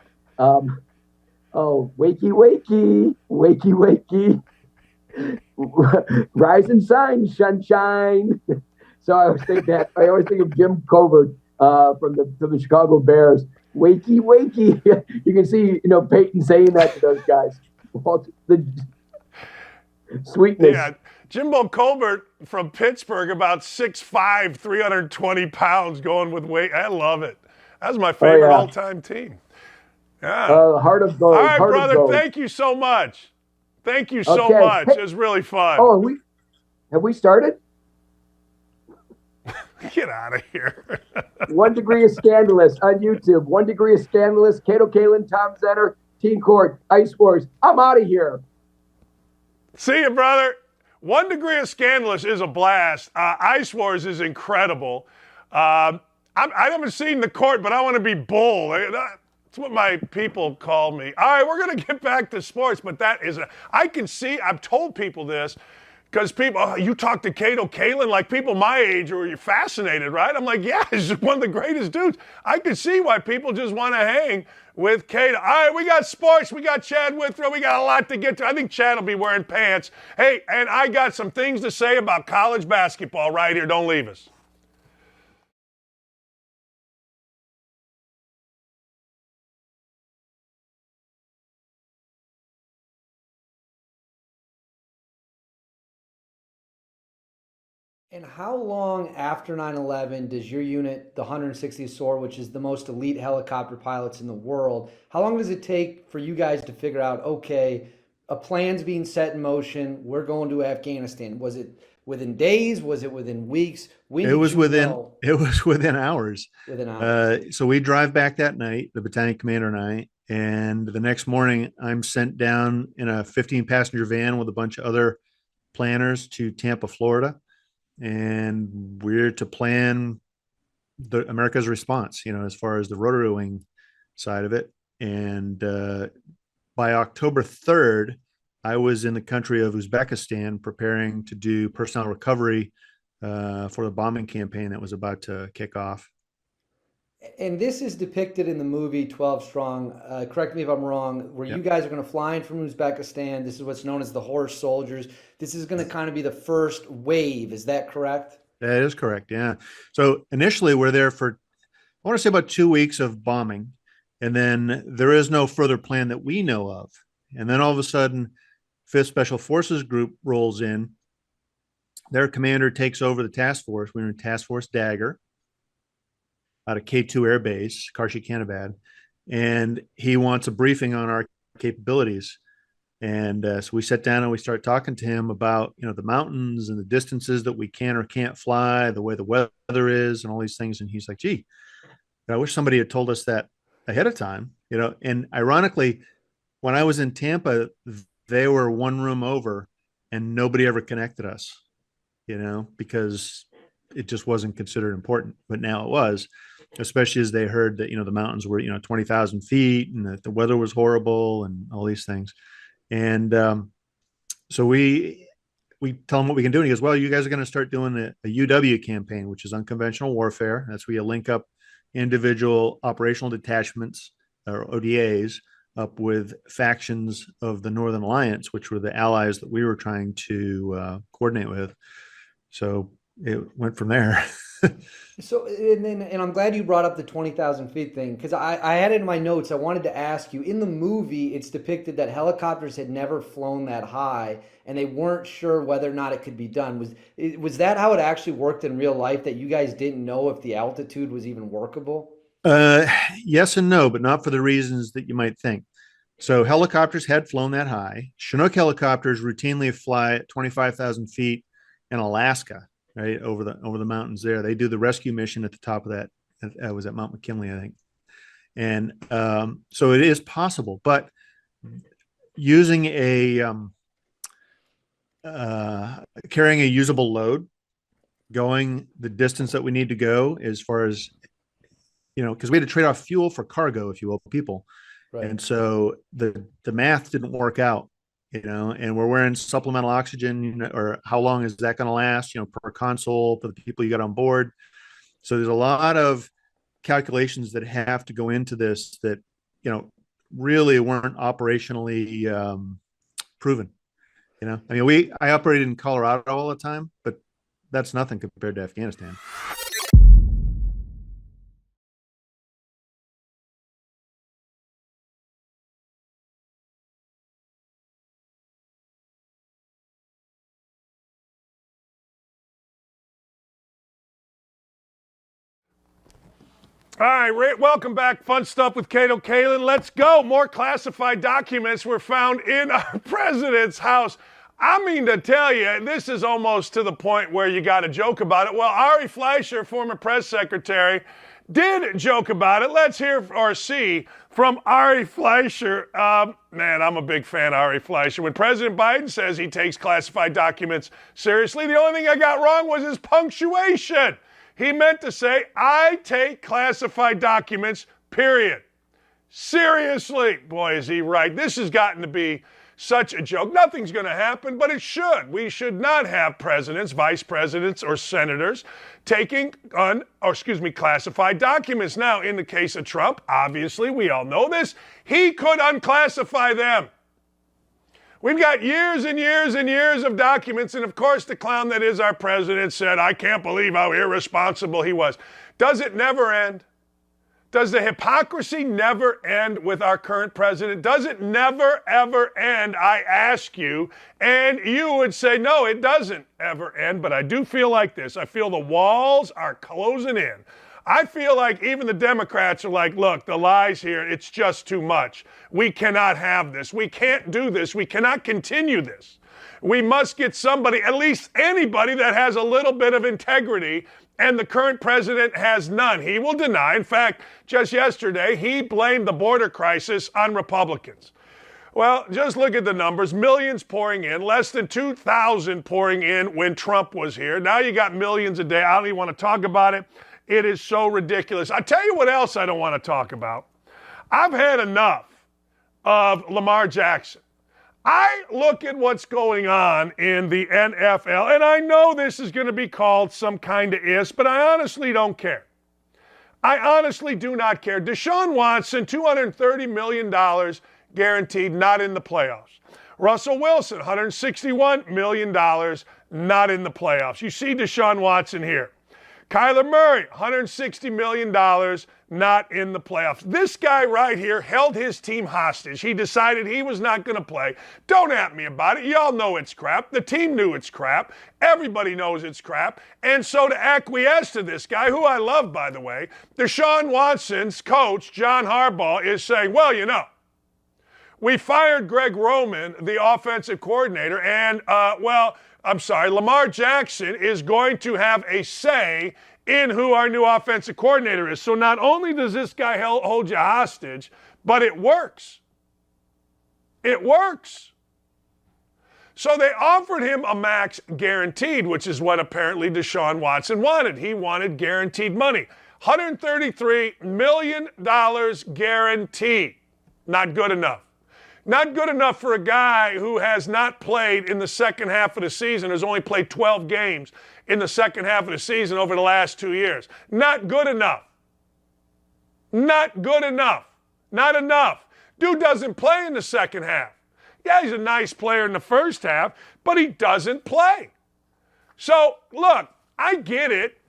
Speaker 2: Oh, wakey, wakey, wakey, wakey. Rise and shine, sunshine. So I always think that. I always think of Jim Covert from the Chicago Bears. Wakey, wakey. You can see, Peyton saying that to those guys. Well, the sweetness.
Speaker 1: Yeah, Jimbo Colbert from Pittsburgh, about 6'5", 320 pounds, going with weight. I love it. That's my
Speaker 2: Oh
Speaker 1: favorite
Speaker 2: yeah.
Speaker 1: all-time team. Yeah.
Speaker 2: Heart of
Speaker 1: All
Speaker 2: gold.
Speaker 1: right,
Speaker 2: Heart of
Speaker 1: brother.
Speaker 2: gold.
Speaker 1: Thank you so much. Thank you so
Speaker 2: Okay.
Speaker 1: much.
Speaker 2: Hey,
Speaker 1: It was really fun.
Speaker 2: oh, have we started?
Speaker 1: Get out of here.
Speaker 2: 1 Degree of Scandalous on YouTube. 1 Degree of Scandalous. Cato Kalin, Tom Zenner, Teen Court, Ice Wars. I'm out of here.
Speaker 1: See you, brother. 1 Degree of Scandalous is a blast. Ice Wars is incredible. I haven't seen the court, but I want to be bull. That's what my people call me. All right, we're going to get back to sports, but I can see, I've told people this, because people, you talk to Cato Kalin, like people my age are fascinated, right? I'm like, yeah, he's one of the greatest dudes. I can see why people just want to hang with Cato. All right, we got sports. We got Chad Withrow. We got a lot to get to. I think Chad will be wearing pants. Hey, and I got some things to say about college basketball right here. Don't leave us.
Speaker 4: And how long after 9/11 does your unit, the 160th SOAR, which is the most elite helicopter pilots in the world, how long does it take for you guys to figure out, okay, a plan's being set in motion, we're going to Afghanistan? Was it within days? Was it within weeks? When
Speaker 5: It
Speaker 4: did
Speaker 5: was
Speaker 4: you
Speaker 5: within
Speaker 4: know?
Speaker 5: it was within hours.
Speaker 4: Within hours.
Speaker 5: So we drive back that night, the battalion commander and I, and the next morning I'm sent down in a 15 passenger van with a bunch of other planners to Tampa, Florida, and we're to plan the America's response, as far as the rotary wing side of it. And by October 3rd, I was in the country of Uzbekistan preparing to do personnel recovery for the bombing campaign that was about to kick off.
Speaker 4: And this is depicted in the movie 12 Strong. Correct me if I'm wrong, where
Speaker 5: Yep.
Speaker 4: you guys are going to fly in from Uzbekistan. This is what's known as the horse soldiers. This is going to kind of be the first wave. Is that correct?
Speaker 5: That is correct. Yeah. So initially, we're there for, I want to say, about 2 weeks of bombing. And then there is no further plan that we know of. And then all of a sudden, 5th Special Forces Group rolls in. Their commander takes over the task force. We were in Task Force Dagger out of K2 Air Base, Karshi-Kanabad. And he wants a briefing on our capabilities. And so we sat down and we started talking to him about, the mountains and the distances that we can or can't fly, the way the weather is and all these things. And he's like, gee, I wish somebody had told us that ahead of time, and ironically, when I was in Tampa, they were one room over and nobody ever connected us, because it just wasn't considered important, but now it was, especially as they heard that, the mountains were, 20,000 feet and that the weather was horrible and all these things. And so we tell him what we can do. And he goes, well, you guys are going to start doing a UW campaign, which is unconventional warfare. That's where you link up individual operational detachments or ODAs up with factions of the Northern Alliance, which were the allies that we were trying to coordinate with. So it went from there.
Speaker 4: So, and I'm glad you brought up the 20,000 feet thing, because I had it in my notes. I wanted to ask you, in the movie, it's depicted that helicopters had never flown that high and they weren't sure whether or not it could be done. Was that how it actually worked in real life, that you guys didn't know if the altitude was even workable?
Speaker 5: Yes and no, but not for the reasons that you might think. So helicopters had flown that high. Chinook helicopters routinely fly at 25,000 feet in Alaska, right over the mountains there. They do the rescue mission at the top of that. That was at Mount McKinley, I think. And so it is possible, but using carrying a usable load, going the distance that we need to go as far as, because we had to trade off fuel for cargo, if you will, people.
Speaker 4: Right.
Speaker 5: And so the math didn't work out, and we're wearing supplemental oxygen, or how long is that going to last, per console for the people you got on board. So there's a lot of calculations that have to go into this that, really weren't operationally proven. You know, I mean, I operated in Colorado all the time, but that's nothing compared to Afghanistan.
Speaker 1: All right, welcome back. Fun stuff with Cato Kalin. Let's go. More classified documents were found in our president's house. I mean to tell you, this is almost to the point where you got to joke about it. Well, Ari Fleischer, former press secretary, did joke about it. Let's hear or see from Ari Fleischer. Man, I'm a big fan of Ari Fleischer. When President Biden says he takes classified documents seriously, the only thing I got wrong was his punctuation. He meant to say, I take classified documents, period. Seriously. Boy, is he right. This has gotten to be such a joke. Nothing's going to happen, but it should. We should not have presidents, vice presidents, or senators taking classified documents. Now, in the case of Trump, obviously, we all know this, he could unclassify them. We've got years and years and years of documents, and of course the clown that is our president said, I can't believe how irresponsible he was. Does it never end? Does the hypocrisy never end with our current president? Does it never, ever end, I ask you? And you would say, no, it doesn't ever end, but I do feel like this. I feel the walls are closing in. I feel like even the Democrats are like, look, the lies here, it's just too much. We cannot have this. We can't do this. We cannot continue this. We must get somebody, at least anybody that has a little bit of integrity, and the current president has none. He will deny. In fact, just yesterday, he blamed the border crisis on Republicans. Well, just look at the numbers. Millions pouring in, less than 2,000 pouring in when Trump was here. Now you got millions a day. I don't even want to talk about it. It is so ridiculous. I tell you what else I don't want to talk about. I've had enough of Lamar Jackson. I look at what's going on in the NFL, and I know this is going to be called some kind of ish, but I honestly don't care. I honestly do not care. Deshaun Watson, $230 million guaranteed, not in the playoffs. Russell Wilson, $161 million, not in the playoffs. You see Deshaun Watson here. Kyler Murray, $160 million, not in the playoffs. This guy right here held his team hostage. He decided he was not going to play. Don't at me about it. Y'all know it's crap. The team knew it's crap. Everybody knows it's crap. And so to acquiesce to this guy, who I love, by the way, Deshaun Watson's coach, John Harbaugh, is saying, well, you know, we fired Greg Roman, the offensive coordinator, and, Lamar Jackson is going to have a say in who our new offensive coordinator is. So not only does this guy hold you hostage, but it works. It works. So they offered him a max guaranteed, which is what apparently Deshaun Watson wanted. He wanted guaranteed money. $133 million guaranteed. Not good enough. Not good enough for a guy who has not played in the second half of the season, has only played 12 games in the second half of the season over the last 2 years. Not good enough. Not good enough. Not enough. Dude doesn't play in the second half. Yeah, he's a nice player in the first half, but he doesn't play. So, look, I get it.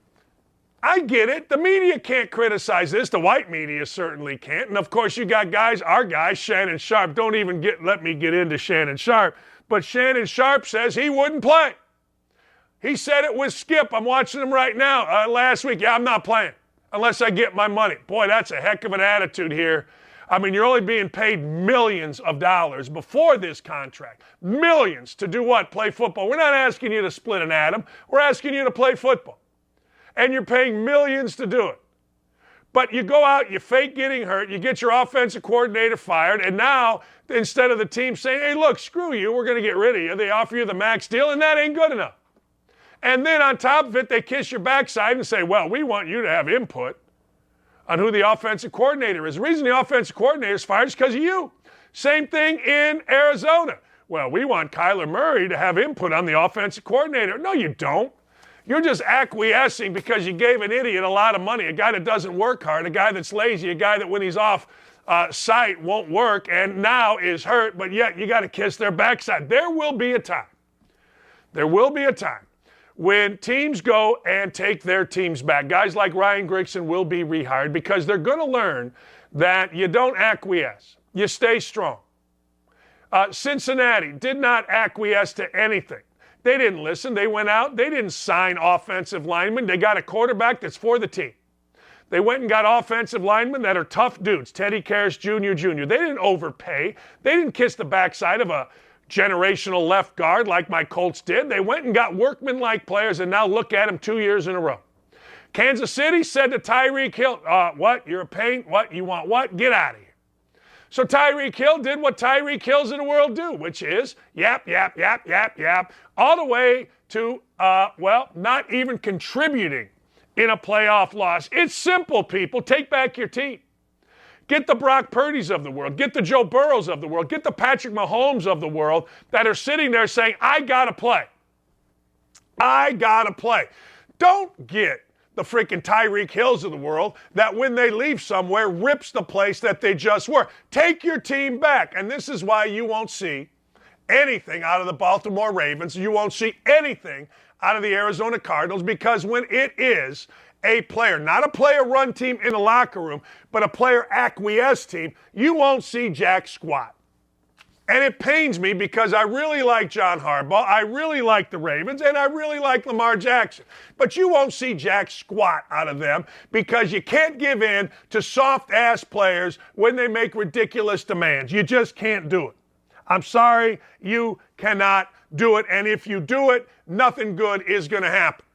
Speaker 1: I get it. The media can't criticize this. The white media certainly can't. And of course, you got guys, our guy, Shannon Sharp. Don't even let me get into Shannon Sharp. But Shannon Sharp says he wouldn't play. He said it with Skip. I'm watching him right now. Last week, I'm not playing unless I get my money. Boy, that's a heck of an attitude here. I mean, you're only being paid millions of dollars before this contract. Millions to do what? Play football. We're not asking you to split an atom. We're asking you to play football. And you're paying millions to do it. But you go out, you fake getting hurt, you get your offensive coordinator fired, and now instead of the team saying, hey, look, screw you, we're going to get rid of you, they offer you the max deal, and that ain't good enough. And then on top of it, they kiss your backside and say, well, we want you to have input on who the offensive coordinator is. The reason the offensive coordinator is fired is because of you. Same thing in Arizona. Well, we want Kyler Murray to have input on the offensive coordinator. No, you don't. You're just acquiescing because you gave an idiot a lot of money, a guy that doesn't work hard, a guy that's lazy, a guy that when he's off site won't work and now is hurt, but yet you got to kiss their backside. There will be a time when teams go and take their teams back. Guys like Ryan Grigson will be rehired because they're going to learn that you don't acquiesce. You stay strong. Cincinnati did not acquiesce to anything. They didn't listen. They went out. They didn't sign offensive linemen. They got a quarterback that's for the team. They went and got offensive linemen that are tough dudes. Teddy Karras Jr. They didn't overpay. They didn't kiss the backside of a generational left guard like my Colts did. They went and got workman-like players, and now look at them 2 years in a row. Kansas City said to Tyreek Hill, what? You're a pain? What? You want what? Get out of here. So Tyreek Hill did what Tyreek Hills of the world do, which is yap, yap, yap, yap, yap, all the way to, not even contributing in a playoff loss. It's simple, people. Take back your team. Get the Brock Purdy's of the world. Get the Joe Burrows of the world. Get the Patrick Mahomes of the world that are sitting there saying, I got to play. I got to play. Don't get the freaking Tyreek Hills of the world that when they leave somewhere rips the place that they just were. Take your team back. And this is why you won't see anything out of the Baltimore Ravens. You won't see anything out of the Arizona Cardinals, because when it is a player, not a player-run team in the locker room, but a player-acquiesce team, you won't see jack squat. And it pains me because I really like John Harbaugh, I really like the Ravens, and I really like Lamar Jackson. But you won't see jack squat out of them because you can't give in to soft-ass players when they make ridiculous demands. You just can't do it. I'm sorry, you cannot do it. And if you do it, nothing good is going to happen.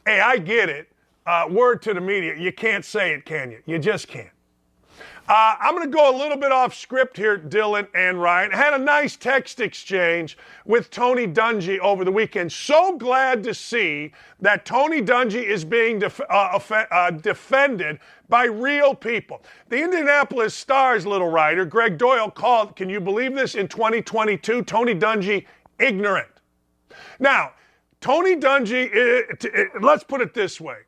Speaker 1: Hey, I get it. Word to the media. You can't say it, can you? You just can't. I'm going to go a little bit off script here, Dylan and Ryan. I had a nice text exchange with Tony Dungy over the weekend. So glad to see that Tony Dungy is being defended by real people. The Indianapolis Star's little writer, Greg Doyle, called, can you believe this, in 2022, Tony Dungy ignorant. Now, Tony Dungy, let's put it this way.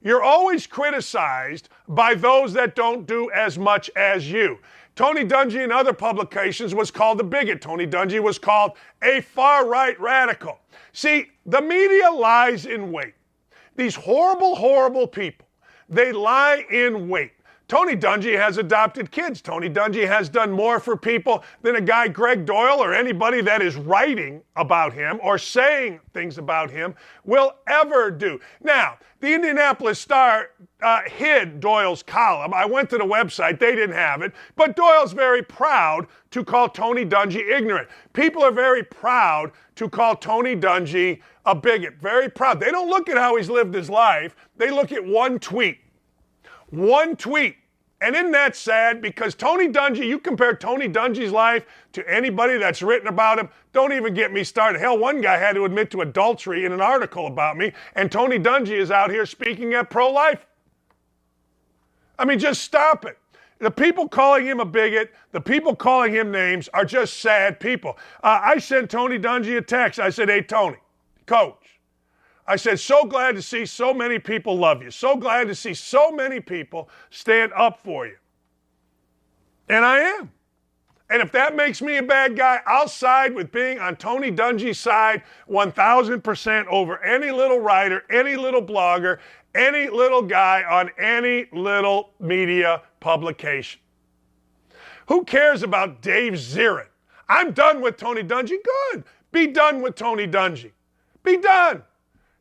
Speaker 1: You're always criticized by those that don't do as much as you. Tony Dungy in other publications was called a bigot. Tony Dungy was called a far-right radical. See, the media lies in wait. These horrible, horrible people, they lie in wait. Tony Dungy has adopted kids. Tony Dungy has done more for people than a guy, Greg Doyle, or anybody that is writing about him or saying things about him will ever do. Now, the Indianapolis Star hid Doyle's column. I went to the website. They didn't have it. But Doyle's very proud to call Tony Dungy ignorant. People are very proud to call Tony Dungy a bigot. Very proud. They don't look at how he's lived his life. They look at one tweet. One tweet. And isn't that sad? Because Tony Dungy, you compare Tony Dungy's life to anybody that's written about him, don't even get me started. Hell, one guy had to admit to adultery in an article about me, and Tony Dungy is out here speaking at pro-life. I mean, just stop it. The people calling him a bigot, the people calling him names are just sad people. I sent Tony Dungy a text. I said, hey, Tony, coach. I said, so glad to see so many people love you. So glad to see so many people stand up for you. And I am. And if that makes me a bad guy, I'll side with being on Tony Dungy's side 1,000% over any little writer, any little blogger, any little guy on any little media publication. Who cares about Dave Zirin? I'm done with Tony Dungy. Good. Be done with Tony Dungy. Be done.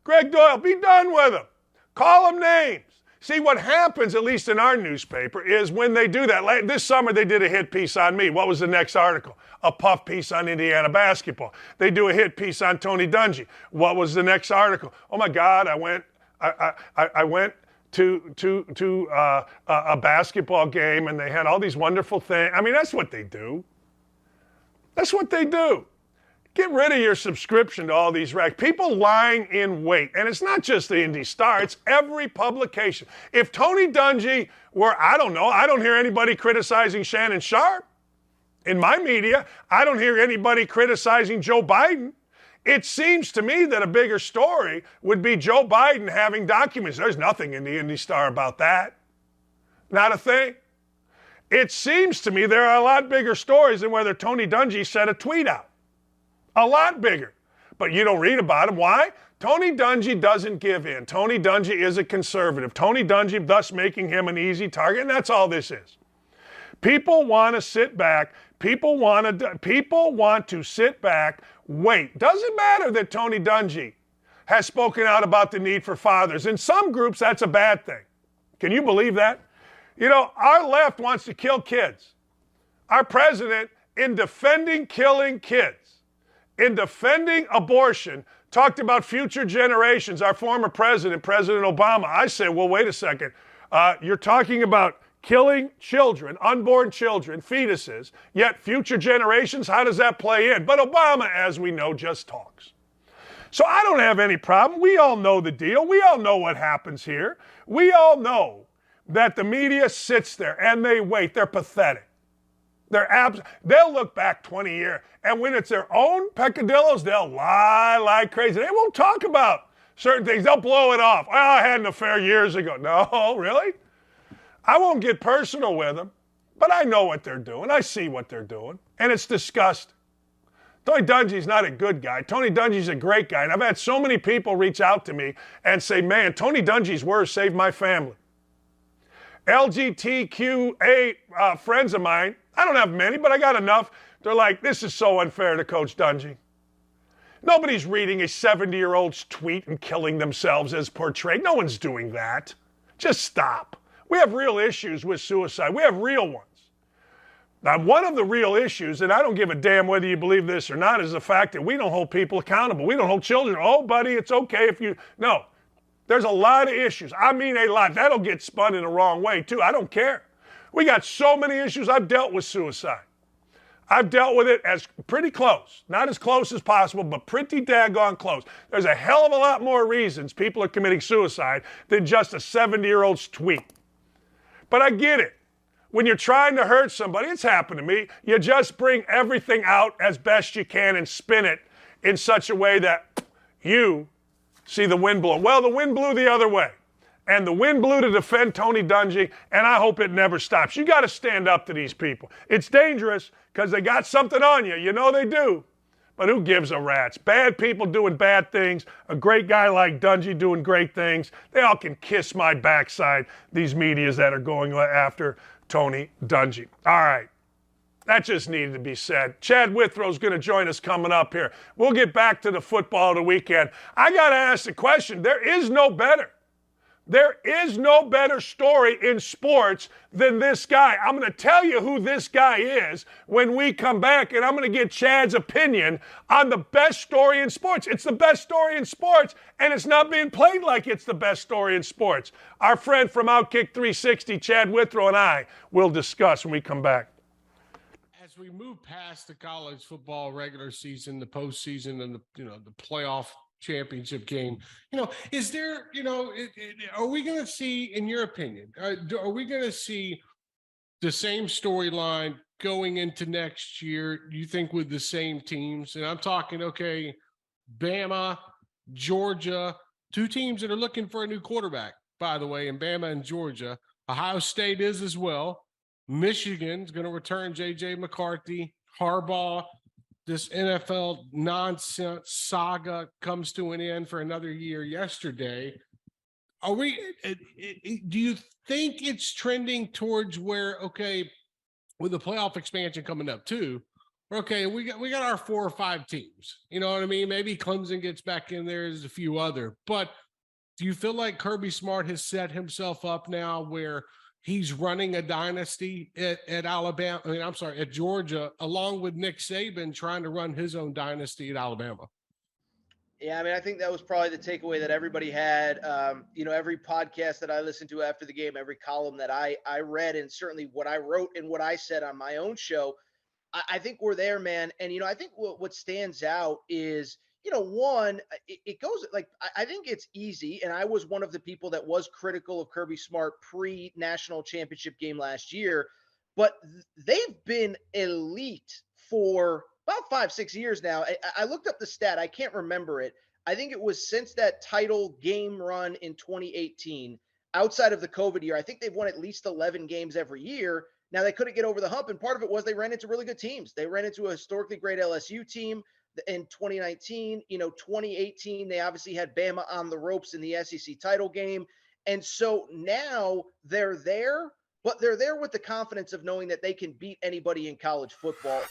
Speaker 1: Greg Doyle, be done with him. Call them names. See, what happens, at least in our newspaper, is when they do that. This summer, they did a hit piece on me. What was the next article? A puff piece on Indiana basketball. They do a hit piece on Tony Dungy. What was the next article? Oh, my God, I went to a basketball game, and they had all these wonderful things. I mean, that's what they do. That's what they do. Get rid of your subscription to all these racks. People lying in wait. And it's not just the Indy Star, it's every publication. If Tony Dungy were, I don't know, I don't hear anybody criticizing Shannon Sharp. In my media, I don't hear anybody criticizing Joe Biden. It seems to me that a bigger story would be Joe Biden having documents. There's nothing in the Indy Star about that. Not a thing. It seems to me there are a lot bigger stories than whether Tony Dungy sent a tweet out. A lot bigger. But you don't read about him. Why? Tony Dungy doesn't give in. Tony Dungy is a conservative. Tony Dungy, thus making him an easy target, and that's all this is. People want to sit back. People want to sit back, wait. Doesn't matter that Tony Dungy has spoken out about the need for fathers. In some groups, that's a bad thing. Can you believe that? You know, our left wants to kill kids. Our president, in defending killing kids, in defending abortion, talked about future generations. Our former president, President Obama. I say, well, wait a second. You're talking about killing children, unborn children, fetuses, yet future generations, how does that play in? But Obama, as we know, just talks. So I don't have any problem. We all know the deal. We all know what happens here. We all know that the media sits there and they wait. They're pathetic. They'll look back 20 years, and when it's their own peccadillos, they'll lie like crazy. They won't talk about certain things. They'll blow it off. Well, I had an affair years ago. No, really? I won't get personal with them, but I know what they're doing. I see what they're doing, and it's disgusting. Tony Dungy's not a good guy. Tony Dungy's a great guy, and I've had so many people reach out to me and say, man, Tony Dungy's words saved my family. LGBTQA friends of mine, I don't have many, but I got enough. They're like, this is so unfair to Coach Dungy. Nobody's reading a 70-year-old's tweet and killing themselves as portrayed. No one's doing that. Just stop. We have real issues with suicide. We have real ones. Now, one of the real issues, and I don't give a damn whether you believe this or not, is the fact that we don't hold people accountable. We don't hold children. Oh, buddy, it's okay if you... No. There's a lot of issues. I mean a lot. That'll get spun in the wrong way, too. I don't care. We got so many issues. I've dealt with suicide. I've dealt with it as pretty close. Not as close as possible, but pretty daggone close. There's a hell of a lot more reasons people are committing suicide than just a 70-year-old's tweet. But I get it. When you're trying to hurt somebody, it's happened to me, you just bring everything out as best you can and spin it in such a way that you see the wind blow. Well, the wind blew the other way. And the wind blew to defend Tony Dungy, and I hope it never stops. You got to stand up to these people. It's dangerous because they got something on you. You know they do. But who gives a rat's? Bad people doing bad things, a great guy like Dungy doing great things. They all can kiss my backside, these medias that are going after Tony Dungy. All right. That just needed to be said. Chad Withrow's going to join us coming up here. We'll get back to the football of the weekend. I got to ask the question, there is no better story in sports than this guy. I'm going to tell you who this guy is when we come back, and I'm going to get Chad's opinion on the best story in sports. It's the best story in sports, and it's not being played like it's the best story in sports. Our friend from OutKick 360, Chad Withrow, and I will discuss when we come back.
Speaker 6: As we move past the college football regular season, the postseason, and the playoff championship game, is there, are we going to see, in your opinion, are we going to see the same storyline going into next year? Do you think with the same teams? And I'm talking, okay, Bama, Georgia, two teams that are looking for a new quarterback, by the way, in Bama and Georgia. Ohio State is as well. Michigan's going to return J.J. McCarthy. Harbaugh, this NFL nonsense saga comes to an end for another year yesterday. Do you think it's trending towards where, okay, with the playoff expansion coming up too, okay, we got our 4 or 5 teams. You know what I mean? Maybe Clemson gets back in there. There's a few other. But do you feel like Kirby Smart has set himself up now where he's running a dynasty at Alabama? At Georgia, along with Nick Saban trying to run his own dynasty at Alabama.
Speaker 7: Yeah, I think that was probably the takeaway that everybody had. Every podcast that I listened to after the game, every column that I read, and certainly what I wrote and what I said on my own show, I think we're there, man. And, I think what stands out is, one, it goes like, I think it's easy. And I was one of the people that was critical of Kirby Smart pre-national championship game last year, but they've been elite for about 5-6 years now. I looked up the stat. I can't remember it. I think it was since that title game run in 2018, outside of the COVID year, I think they've won at least 11 games every year. Now, they couldn't get over the hump, and part of it was they ran into really good teams. They ran into a historically great LSU team in 2019. 2018, they obviously had Bama on the ropes in the SEC title game. And so now they're there, but they're there with the confidence of knowing that they can beat anybody in college football.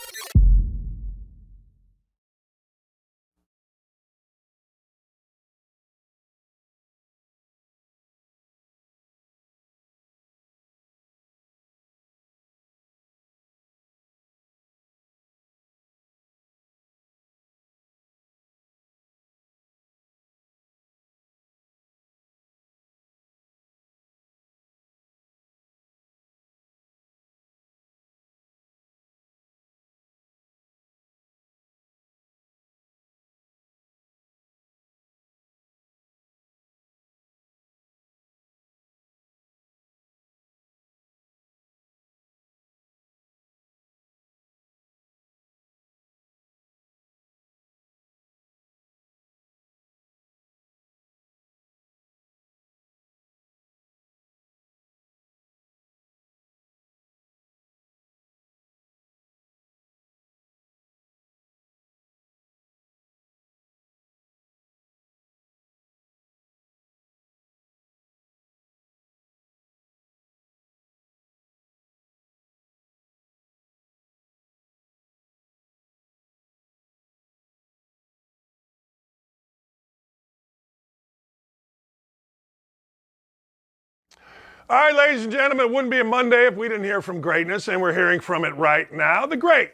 Speaker 1: All right, ladies and gentlemen, it wouldn't be a Monday if we didn't hear from greatness, and we're hearing from it right now. The great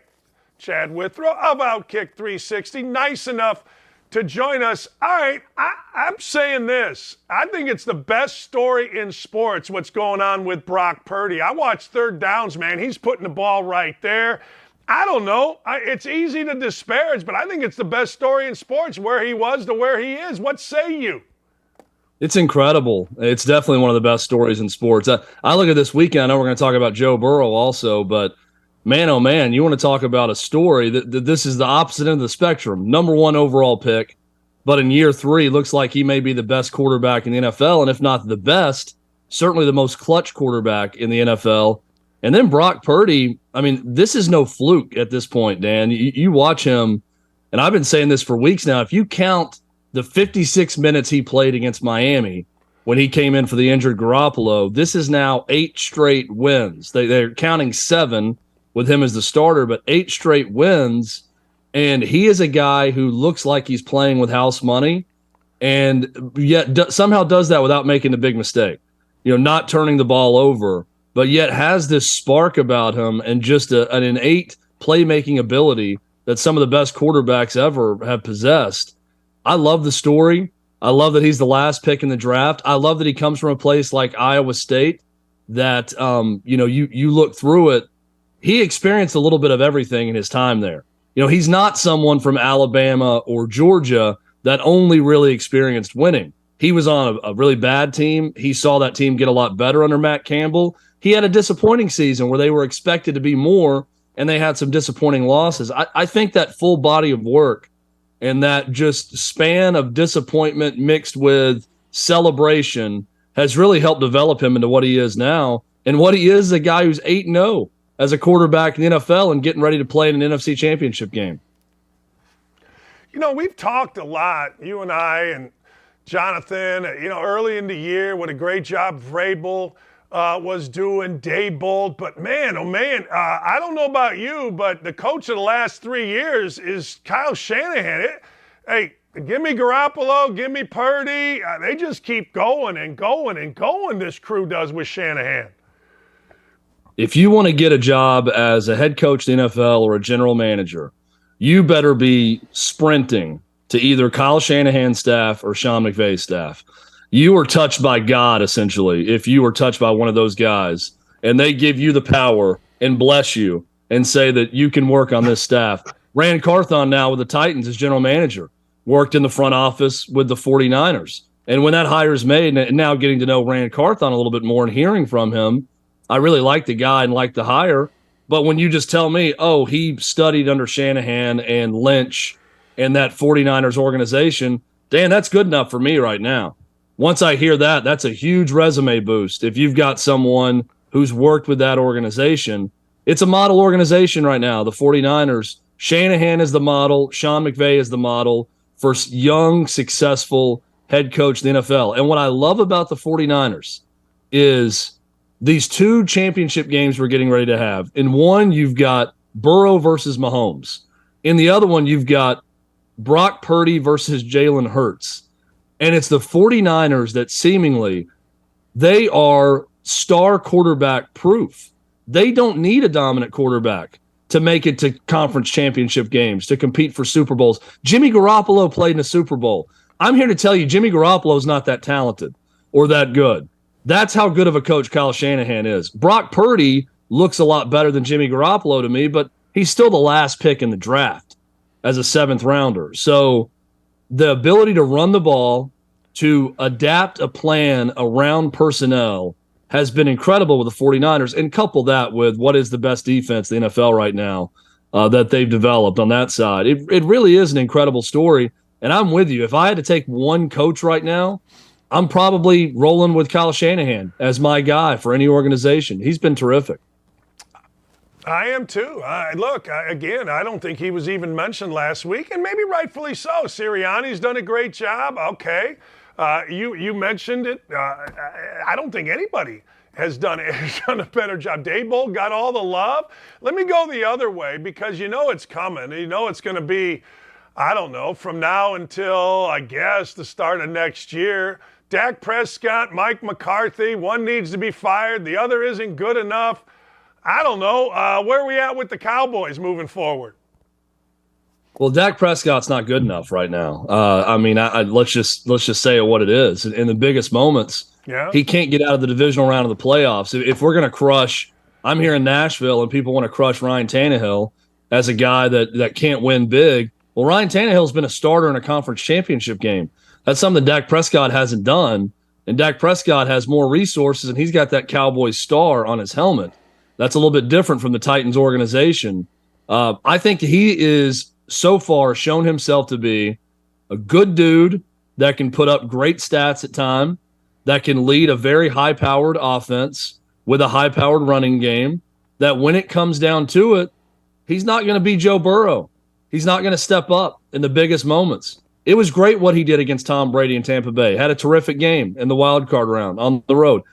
Speaker 1: Chad Withrow of OutKick 360, nice enough to join us. All right, I'm saying this. I think it's the best story in sports, what's going on with Brock Purdy. I watched third downs, man. He's putting the ball right there. I don't know. It's easy to disparage, but I think it's the best story in sports, where he was to where he is. What say you?
Speaker 8: It's incredible. It's definitely one of the best stories in sports. I look at this weekend. I know we're going to talk about Joe Burrow also, but man, oh man, you want to talk about a story that this is the opposite end of the spectrum. Number one overall pick, but in year 3, looks like he may be the best quarterback in the NFL, and if not the best, certainly the most clutch quarterback in the NFL. And then Brock Purdy, I mean, this is no fluke at this point, Dan. You watch him, and I've been saying this for weeks now. If you count the 56 minutes he played against Miami when he came in for the injured Garoppolo, this is now 8 straight wins. They're counting 7 with him as the starter, but 8 straight wins. And he is a guy who looks like he's playing with house money, and yet somehow does that without making a big mistake. Not turning the ball over, but yet has this spark about him and just an innate playmaking ability that some of the best quarterbacks ever have possessed. I love the story. I love that he's the last pick in the draft. I love that he comes from a place like Iowa State that, you look through it. He experienced a little bit of everything in his time there. He's not someone from Alabama or Georgia that only really experienced winning. He was on a really bad team. He saw that team get a lot better under Matt Campbell. He had a disappointing season where they were expected to be more, and they had some disappointing losses. I think that full body of work and that just span of disappointment mixed with celebration has really helped develop him into what he is now. And what he is a guy who's 8-0 as a quarterback in the NFL and getting ready to play in an NFC championship game.
Speaker 1: We've talked a lot, you and I and Jonathan, early in the year, what a great job Vrabel was doing, Daybold. But man, oh man, I don't know about you, but the coach of the last 3 years is Kyle Shanahan. Hey, give me Garoppolo, give me Purdy. They just keep going and going and going, this crew does with Shanahan.
Speaker 8: If you want to get a job as a head coach in the NFL or a general manager, you better be sprinting to either Kyle Shanahan's staff or Sean McVay's staff. You are touched by God, essentially, if you are touched by one of those guys, and they give you the power and bless you and say that you can work on this staff. Rand Carthon now with the Titans as general manager, worked in the front office with the 49ers. And when that hire is made, and now getting to know Rand Carthon a little bit more and hearing from him, I really like the guy and like the hire. But when you just tell me, oh, he studied under Shanahan and Lynch and that 49ers organization, Dan, that's good enough for me right now. Once I hear that, that's a huge resume boost. If you've got someone who's worked with that organization. It's a model organization right now, the 49ers. Shanahan is the model. Sean McVay is the model for young, successful head coach in the NFL. And what I love about the 49ers is these two championship games we're getting ready to have. In one, you've got Burrow versus Mahomes. In the other one, you've got Brock Purdy versus Jalen Hurts. And it's the 49ers that seemingly they are star quarterback proof. They don't need a dominant quarterback to make it to conference championship games, to compete for Super Bowls. Jimmy Garoppolo played in a Super Bowl. I'm here to tell you, Jimmy Garoppolo is not that talented or that good. That's how good of a coach Kyle Shanahan is. Brock Purdy looks a lot better than Jimmy Garoppolo to me, but he's still the last pick in the draft as a 7th rounder. So the ability to run the ball, to adapt a plan around personnel has been incredible with the 49ers, and couple that with what is the best defense in the NFL right now that they've developed on that side. It really is an incredible story, and I'm with you. If I had to take one coach right now, I'm probably rolling with Kyle Shanahan as my guy for any organization. He's been terrific.
Speaker 1: I am too. Again, I don't think he was even mentioned last week, and maybe rightfully so. Sirianni's done a great job. Okay. You mentioned it. I don't think anybody has done a better job. Daboll got all the love. Let me go the other way, because you know it's coming. You know it's going to be, I don't know, from now until, I guess, the start of next year. Dak Prescott, Mike McCarthy, one needs to be fired. The other isn't good enough. I don't know. Where are we at with the Cowboys moving forward?
Speaker 8: Well, Dak Prescott's not good enough right now. Let's just say what it is. In the biggest moments, he can't get out of the divisional round of the playoffs. If we're going to crush, I'm here in Nashville, and people want to crush Ryan Tannehill as a guy that can't win big. Well, Ryan Tannehill's been a starter in a conference championship game. That's something Dak Prescott hasn't done, and Dak Prescott has more resources, and he's got that Cowboys star on his helmet. That's a little bit different from the Titans organization. I think he is so far shown himself to be a good dude that can put up great stats at time, that can lead a very high-powered offense with a high-powered running game, that when it comes down to it, he's not going to be Joe Burrow. He's not going to step up in the biggest moments. It was great what he did against Tom Brady in Tampa Bay. Had a terrific game in the wild card round on the road.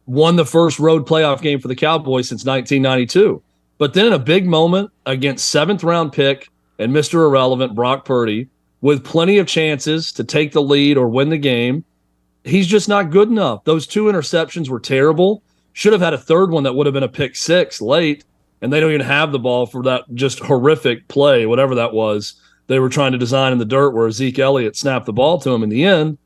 Speaker 8: Won the first road playoff game for the Cowboys since 1992. But then in a big moment against 7th-round pick and Mr. Irrelevant Brock Purdy, with plenty of chances to take the lead or win the game, he's just not good enough. Those 2 interceptions were terrible. Should have had a third one that would have been a pick 6 late, and they don't even have the ball for that just horrific play, whatever that was, they were trying to design in the dirt where Zeke Elliott snapped the ball to him in the end.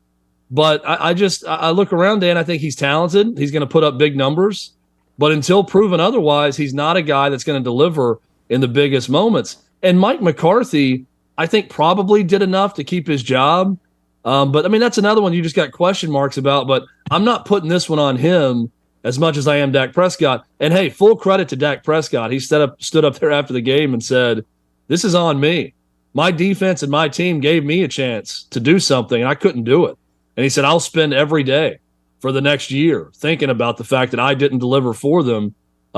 Speaker 8: But I look around, Dan, I think he's talented. He's going to put up big numbers. But until proven otherwise, he's not a guy that's going to deliver in the biggest moments. And Mike McCarthy, I think, probably did enough to keep his job. But, I mean, that's another one you just got question marks about. But I'm not putting this one on him as much as I am Dak Prescott. And, hey, full credit to Dak Prescott. He stood up there after the game and said, this is on me. My defense and my team gave me a chance to do something, and I couldn't do it. And he said, I'll spend every day for the next year thinking about the fact that I didn't deliver for them.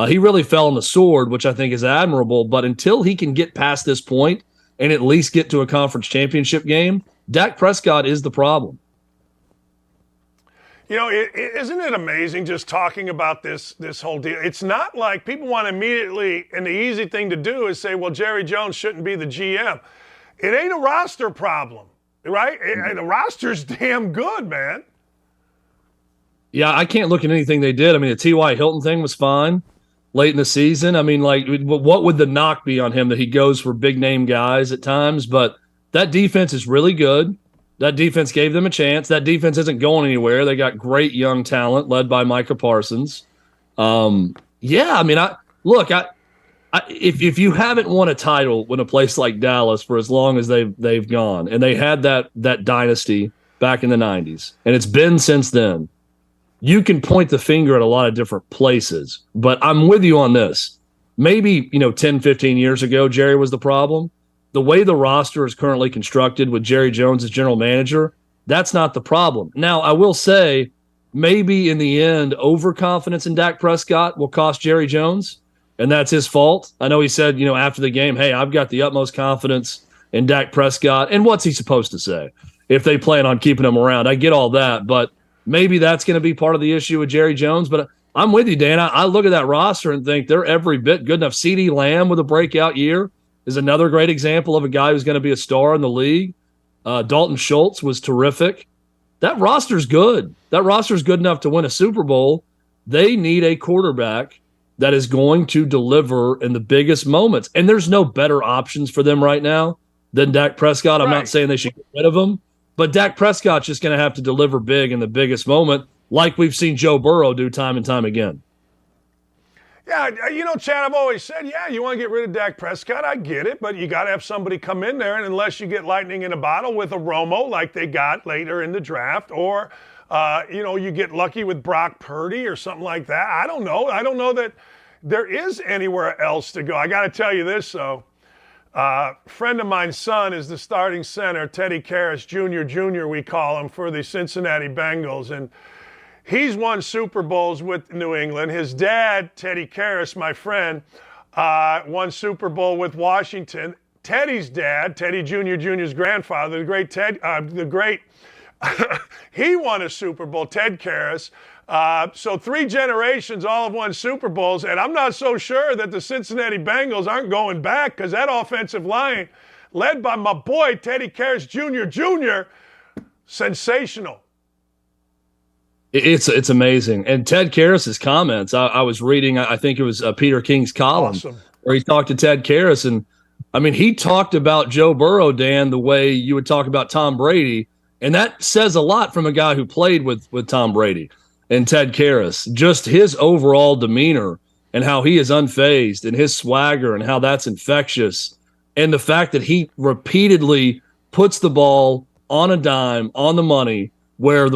Speaker 8: He really fell on the sword, which I think is admirable. But until he can get past this point and at least get to a conference championship game, Dak Prescott is the problem.
Speaker 1: You know, isn't it amazing just talking about this whole deal? It's not like people want to immediately, and the easy thing to do is say, well, Jerry Jones shouldn't be the GM. It ain't a roster problem, right? The roster's damn good, man.
Speaker 8: Yeah, I can't look at anything they did. I mean, the T.Y. Hilton thing was fine late in the season. I mean, like, what would the knock be on him that he goes for big-name guys at times? But that defense is really good. That defense gave them a chance. That defense isn't going anywhere. They got great young talent led by Micah Parsons. Yeah, I mean, if you haven't won a title in a place like Dallas for as long as they've gone, and they had that dynasty back in the 90s, and it's been since then, you can point the finger at a lot of different places. But I'm with you on this. Maybe, 10, 15 years ago, Jerry was the problem. The way the roster is currently constructed with Jerry Jones as general manager, that's not the problem. Now, I will say maybe in the end, overconfidence in Dak Prescott will cost Jerry Jones, and that's his fault. I know he said, after the game, hey, I've got the utmost confidence in Dak Prescott. And what's he supposed to say if they plan on keeping him around? I get all that, but maybe that's going to be part of the issue with Jerry Jones. But I'm with you, Dan. I look at that roster and think they're every bit good enough. CeeDee Lamb with a breakout year is another great example of a guy who's going to be a star in the league. Dalton Schultz was terrific. That roster's good. That roster's good enough to win a Super Bowl. They need a quarterback that is going to deliver in the biggest moments. And there's no better options for them right now than Dak Prescott. I'm not saying they should get rid of him, but Dak Prescott's just going to have to deliver big in the biggest moment, like we've seen Joe Burrow do time and time again.
Speaker 1: Yeah, Chad, I've always said, you want to get rid of Dak Prescott. I get it, but you got to have somebody come in there, and unless you get lightning in a bottle with a Romo like they got later in the draft, or, you get lucky with Brock Purdy or something like that. I don't know. I don't know that there is anywhere else to go. I got to tell you this, though. Friend of mine's son is the starting center, Teddy Karras Jr., we call him, for the Cincinnati Bengals, and he's won Super Bowls with New England. His dad, Teddy Karras, my friend, won Super Bowl with Washington. Teddy's dad, Teddy Jr.'s grandfather, he won a Super Bowl, Ted Karras. So 3 generations all have won Super Bowls, and I'm not so sure that the Cincinnati Bengals aren't going back, because that offensive line, led by my boy Teddy Karras Jr., sensational.
Speaker 8: It's amazing. And Ted Karras's comments, I was reading, I think it was Peter King's column, where he talked to Ted Karras. And, he talked about Joe Burrow, Dan, the way you would talk about Tom Brady. And that says a lot from a guy who played with Tom Brady and Ted Karras. Just his overall demeanor and how he is unfazed, and his swagger and how that's infectious. And the fact that he repeatedly puts the ball on a dime, on the money, where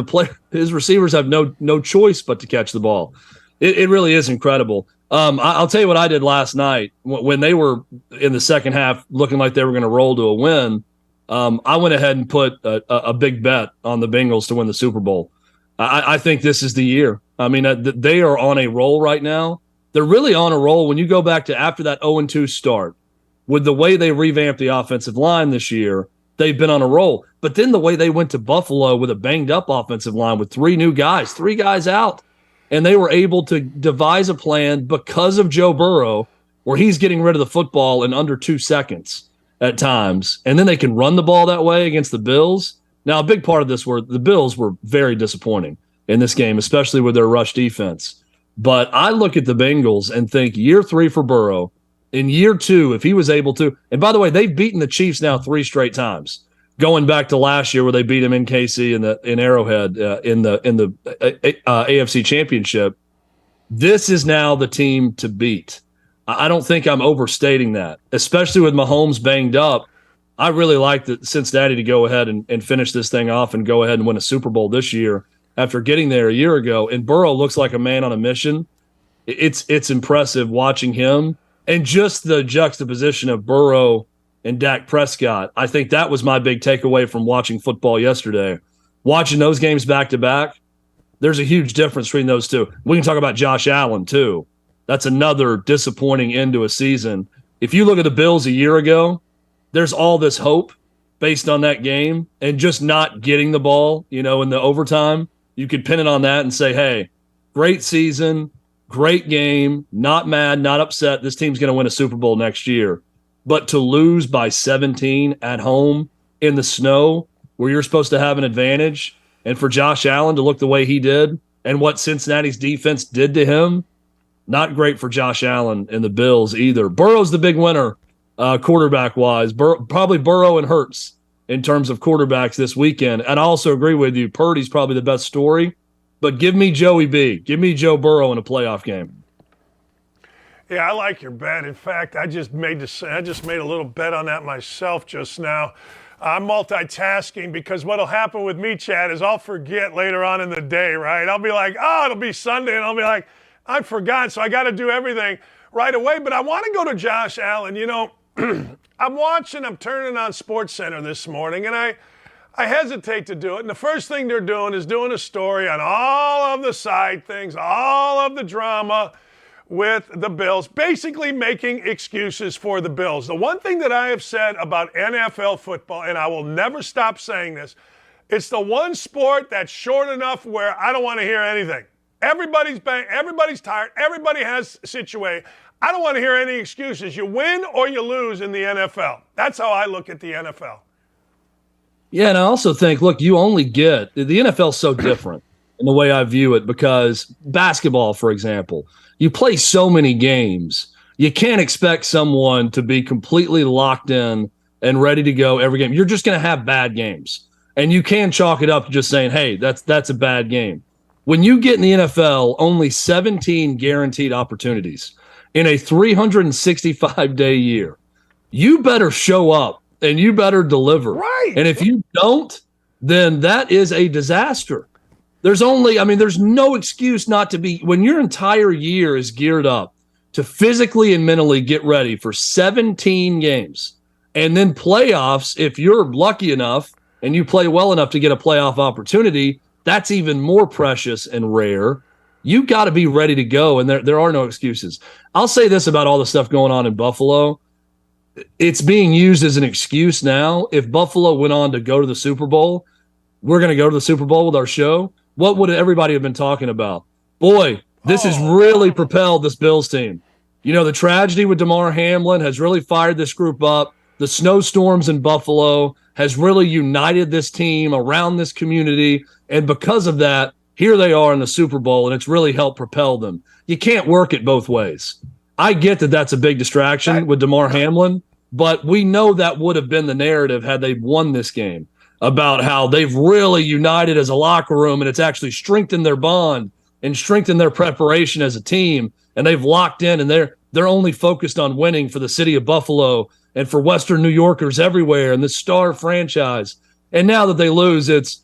Speaker 8: his receivers have no choice but to catch the ball. It really is incredible. I'll tell you what I did last night when they were in the second half looking like they were going to roll to a win. I went ahead and put a big bet on the Bengals to win the Super Bowl. I think this is the year. They are on a roll right now. They're really on a roll when you go back to after that 0-2 start. With the way they revamped the offensive line this year, they've been on a roll. But then the way they went to Buffalo with a banged-up offensive line with 3 guys out, and they were able to devise a plan because of Joe Burrow where he's getting rid of the football in under 2 seconds at times. And then they can run the ball that way against the Bills. Now, a big part of this were the Bills were very disappointing in this game, especially with their rush defense. But I look at the Bengals and think year 3 for Burrow. In year 2, if he was able to, and by the way, they've beaten the Chiefs now 3 straight times, going back to last year where they beat them in KC in Arrowhead in the AFC Championship. This is now the team to beat. I don't think I'm overstating that, especially with Mahomes banged up. I really like Cincinnati to go ahead and finish this thing off and go ahead and win a Super Bowl this year after getting there a year ago. And Burrow looks like a man on a mission. It's impressive watching him. And just the juxtaposition of Burrow and Dak Prescott, I think that was my big takeaway from watching football yesterday. Watching those games back to back, there's a huge difference between those two. We can talk about Josh Allen, too. That's another disappointing end to a season. If you look at the Bills a year ago, there's all this hope based on that game and just not getting the ball, in the overtime. You could pin it on that and say, hey, great season, great game, not mad, not upset. This team's going to win a Super Bowl next year. But to lose by 17 at home in the snow where you're supposed to have an advantage, and for Josh Allen to look the way he did and what Cincinnati's defense did to him, not great for Josh Allen and the Bills either. Burrow's the big winner quarterback-wise. Probably Burrow and Hurts in terms of quarterbacks this weekend. And I also agree with you, Purdy's probably the best story. But give me Joey B. Give me Joe Burrow in a playoff game.
Speaker 1: Yeah, I like your bet. In fact, I just made a little bet on that myself just now. I'm multitasking because what'll happen with me, Chad, is I'll forget later on in the day, right? I'll be like, it'll be Sunday, and I'll be like, I forgot, so I got to do everything right away. But I want to go to Josh Allen. I'm turning on SportsCenter this morning, and I hesitate to do it. And the first thing they're doing is doing a story on all of the side things, all of the drama with the Bills, basically making excuses for the Bills. The one thing that I have said about NFL football, and I will never stop saying this, it's the one sport that's short enough where I don't want to hear anything. Everybody's tired. Everybody has a situation. I don't want to hear any excuses. You win or you lose in the NFL. That's how I look at the NFL.
Speaker 8: Yeah, and I also think, look, you only get the NFL's so different in the way I view it because basketball, for example, you play so many games. You can't expect someone to be completely locked in and ready to go every game. You're just going to have bad games. And you can chalk it up to just saying, hey, that's a bad game. When you get in the NFL, only 17 guaranteed opportunities in a 365-day year, you better show up and you better deliver.
Speaker 1: Right.
Speaker 8: And if you don't, then that is a disaster. There's no excuse not to be, when your entire year is geared up to physically and mentally get ready for 17 games and then playoffs, if you're lucky enough and you play well enough to get a playoff opportunity, that's even more precious and rare. You got to be ready to go, and there are no excuses. I'll say this about all the stuff going on in Buffalo. It's being used as an excuse now. If Buffalo went on to go to the Super Bowl, we're going to go to the Super Bowl with our show. What would everybody have been talking about? Boy, this has really propelled this Bills team. You know, the tragedy with Damar Hamlin has really fired this group up. The snowstorms in Buffalo has really united this team around this community. And because of that, here they are in the Super Bowl, and it's really helped propel them. You can't work it both ways. I get that that's a big distraction with Damar Hamlin, but we know that would have been the narrative had they won this game, about how they've really united as a locker room, and it's actually strengthened their bond and strengthened their preparation as a team, and they've locked in, and they're only focused on winning for the city of Buffalo and for Western New Yorkers everywhere and the star franchise. And now that they lose, it's,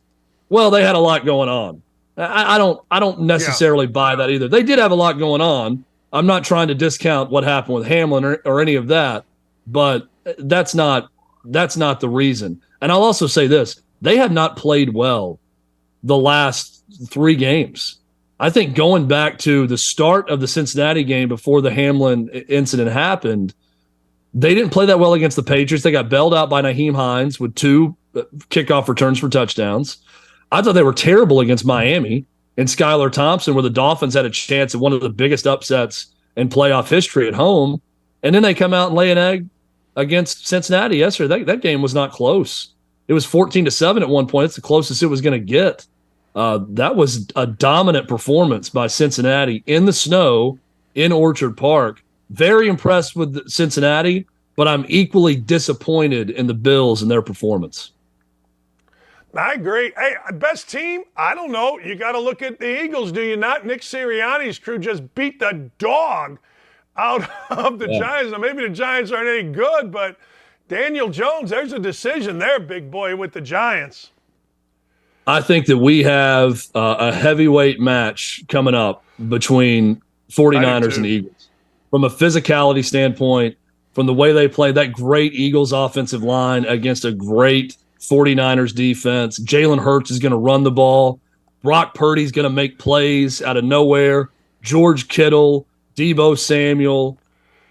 Speaker 8: well, they had a lot going on. I don't necessarily buy that either. They did have a lot going on. I'm not trying to discount what happened with Hamlin or any of that, but that's not the reason. And I'll also say this, they have not played well the last 3 games. I think going back to the start of the Cincinnati game before the Hamlin incident happened, they didn't play that well against the Patriots. They got bailed out by Nyheim Hines with 2 kickoff returns for touchdowns. I thought they were terrible against Miami and Skylar Thompson, where the Dolphins had a chance at one of the biggest upsets in playoff history at home. And then they come out and lay an egg against Cincinnati yesterday. That game was not close. It was 14-7 at one point. It's the closest it was going to get. That was a dominant performance by Cincinnati in the snow in Orchard Park. Very impressed with Cincinnati, but I'm equally disappointed in the Bills and their performance.
Speaker 1: I agree. Hey, best team? I don't know. You got to look at the Eagles, do you not? Nick Sirianni's crew just beat the dog out of the Giants. Now, maybe the Giants aren't any good, but Daniel Jones, there's a decision there, big boy, with the Giants.
Speaker 8: I think that we have a heavyweight match coming up between 49ers and Eagles. From a physicality standpoint, from the way they play, that great Eagles offensive line against a great 49ers defense. Jalen Hurts is going to run the ball. Brock Purdy's going to make plays out of nowhere. George Kittle, Deebo Samuel,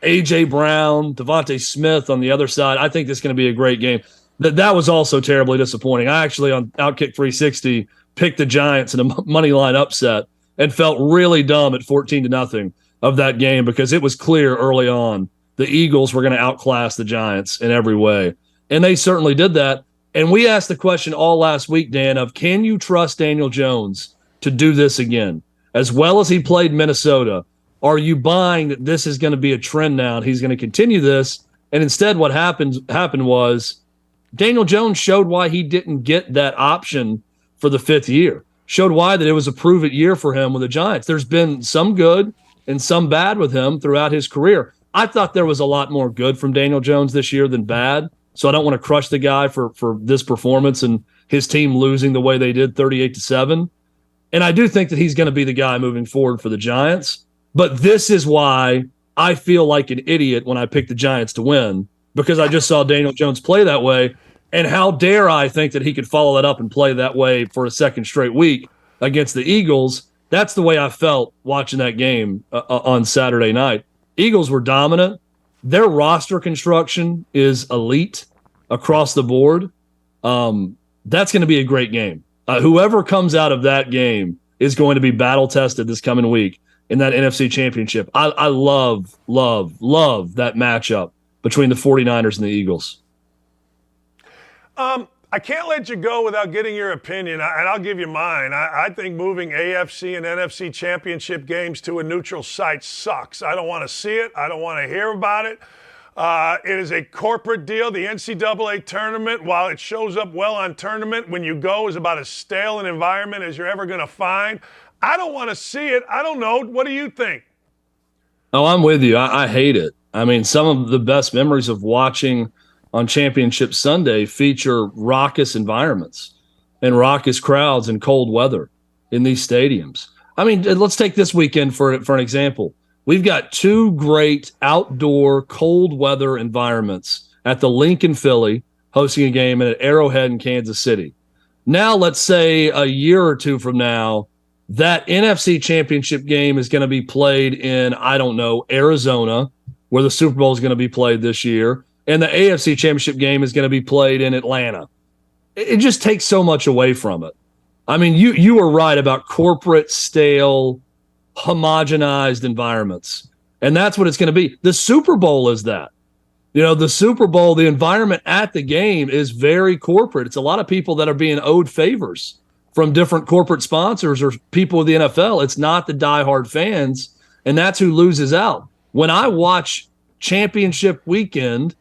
Speaker 8: A.J. Brown, Devontae Smith on the other side. I think this is going to be a great game. That was also terribly disappointing. I actually, on OutKick 360, picked the Giants in a money line upset and felt really dumb at 14-0 of that game because it was clear early on the Eagles were going to outclass the Giants in every way. And they certainly did that. And we asked the question all last week, Dan, of can you trust Daniel Jones to do this again? As well as he played Minnesota, are you buying that this is going to be a trend now and he's going to continue this? And instead what happened was Daniel Jones showed why he didn't get that option for the 5th year, showed why that it was a prove-it year for him with the Giants. There's been some good and some bad with him throughout his career. I thought there was a lot more good from Daniel Jones this year than bad. So I don't want to crush the guy for this performance and his team losing the way they did 38-7. And I do think that he's going to be the guy moving forward for the Giants. But this is why I feel like an idiot when I picked the Giants to win, because I just saw Daniel Jones play that way. And how dare I think that he could follow that up and play that way for a second straight week against the Eagles. That's the way I felt watching that game on Saturday night. Eagles were dominant. Their roster construction is elite across the board. That's going to be a great game. Whoever comes out of that game is going to be battle tested this coming week in that NFC Championship. I love that matchup between the 49ers and the Eagles.
Speaker 1: I can't let you go without getting your opinion, and I'll give you mine. I think moving AFC and NFC championship games to a neutral site sucks. I don't want to see it. I don't want to hear about it. It is a corporate deal. The NCAA tournament, while it shows up well on tournament, when you go is about as stale an environment as you're ever going to find. I don't want to see it. I don't know. What do you think?
Speaker 8: Oh, I'm with you. I hate it. I mean, some of the best memories of watching on Championship Sunday feature raucous environments and raucous crowds and cold weather in these stadiums. I mean, let's take this weekend for an example. We've got two great outdoor cold weather environments at the Lincoln Philly hosting a game and at Arrowhead in Kansas City. Now, let's say a year or two from now, that NFC Championship game is going to be played in, I don't know, Arizona, where the Super Bowl is going to be played this year. And the AFC Championship game is going to be played in Atlanta. It just takes so much away from it. I mean, you were right about corporate, stale, homogenized environments. And that's what it's going to be. The Super Bowl is that. You know, the Super Bowl, the environment at the game is very corporate. It's a lot of people that are being owed favors from different corporate sponsors or people with the NFL. It's not the diehard fans, and that's who loses out. When I watch championship weekend,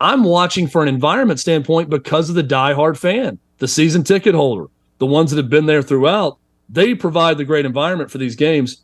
Speaker 8: I'm watching for an environment standpoint because of the diehard fan, the season ticket holder, the ones that have been there throughout. They provide the great environment for these games.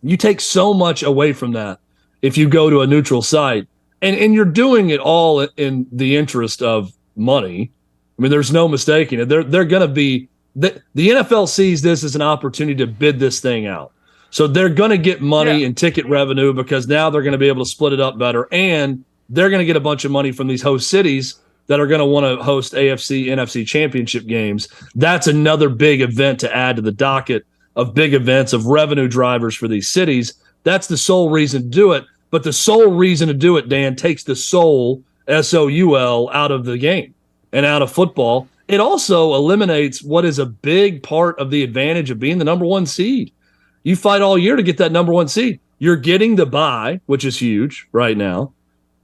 Speaker 8: You take so much away from that if you go to a neutral site, and you're doing it all in the interest of money. I mean, there's no mistaking it. They're going to be the NFL sees this as an opportunity to bid this thing out. So they're going to get money and ticket revenue because now they're going to be able to split it up better, and they're going to get a bunch of money from these host cities that are going to want to host AFC, NFC championship games. That's another big event to add to the docket of big events, of revenue drivers for these cities. That's the sole reason to do it. But the sole reason to do it, Dan, takes the soul, S-O-U-L, out of the game and out of football. It also eliminates what is a big part of the advantage of being the number one seed. You fight all year to get that number one seed. You're getting the bye, which is huge right now.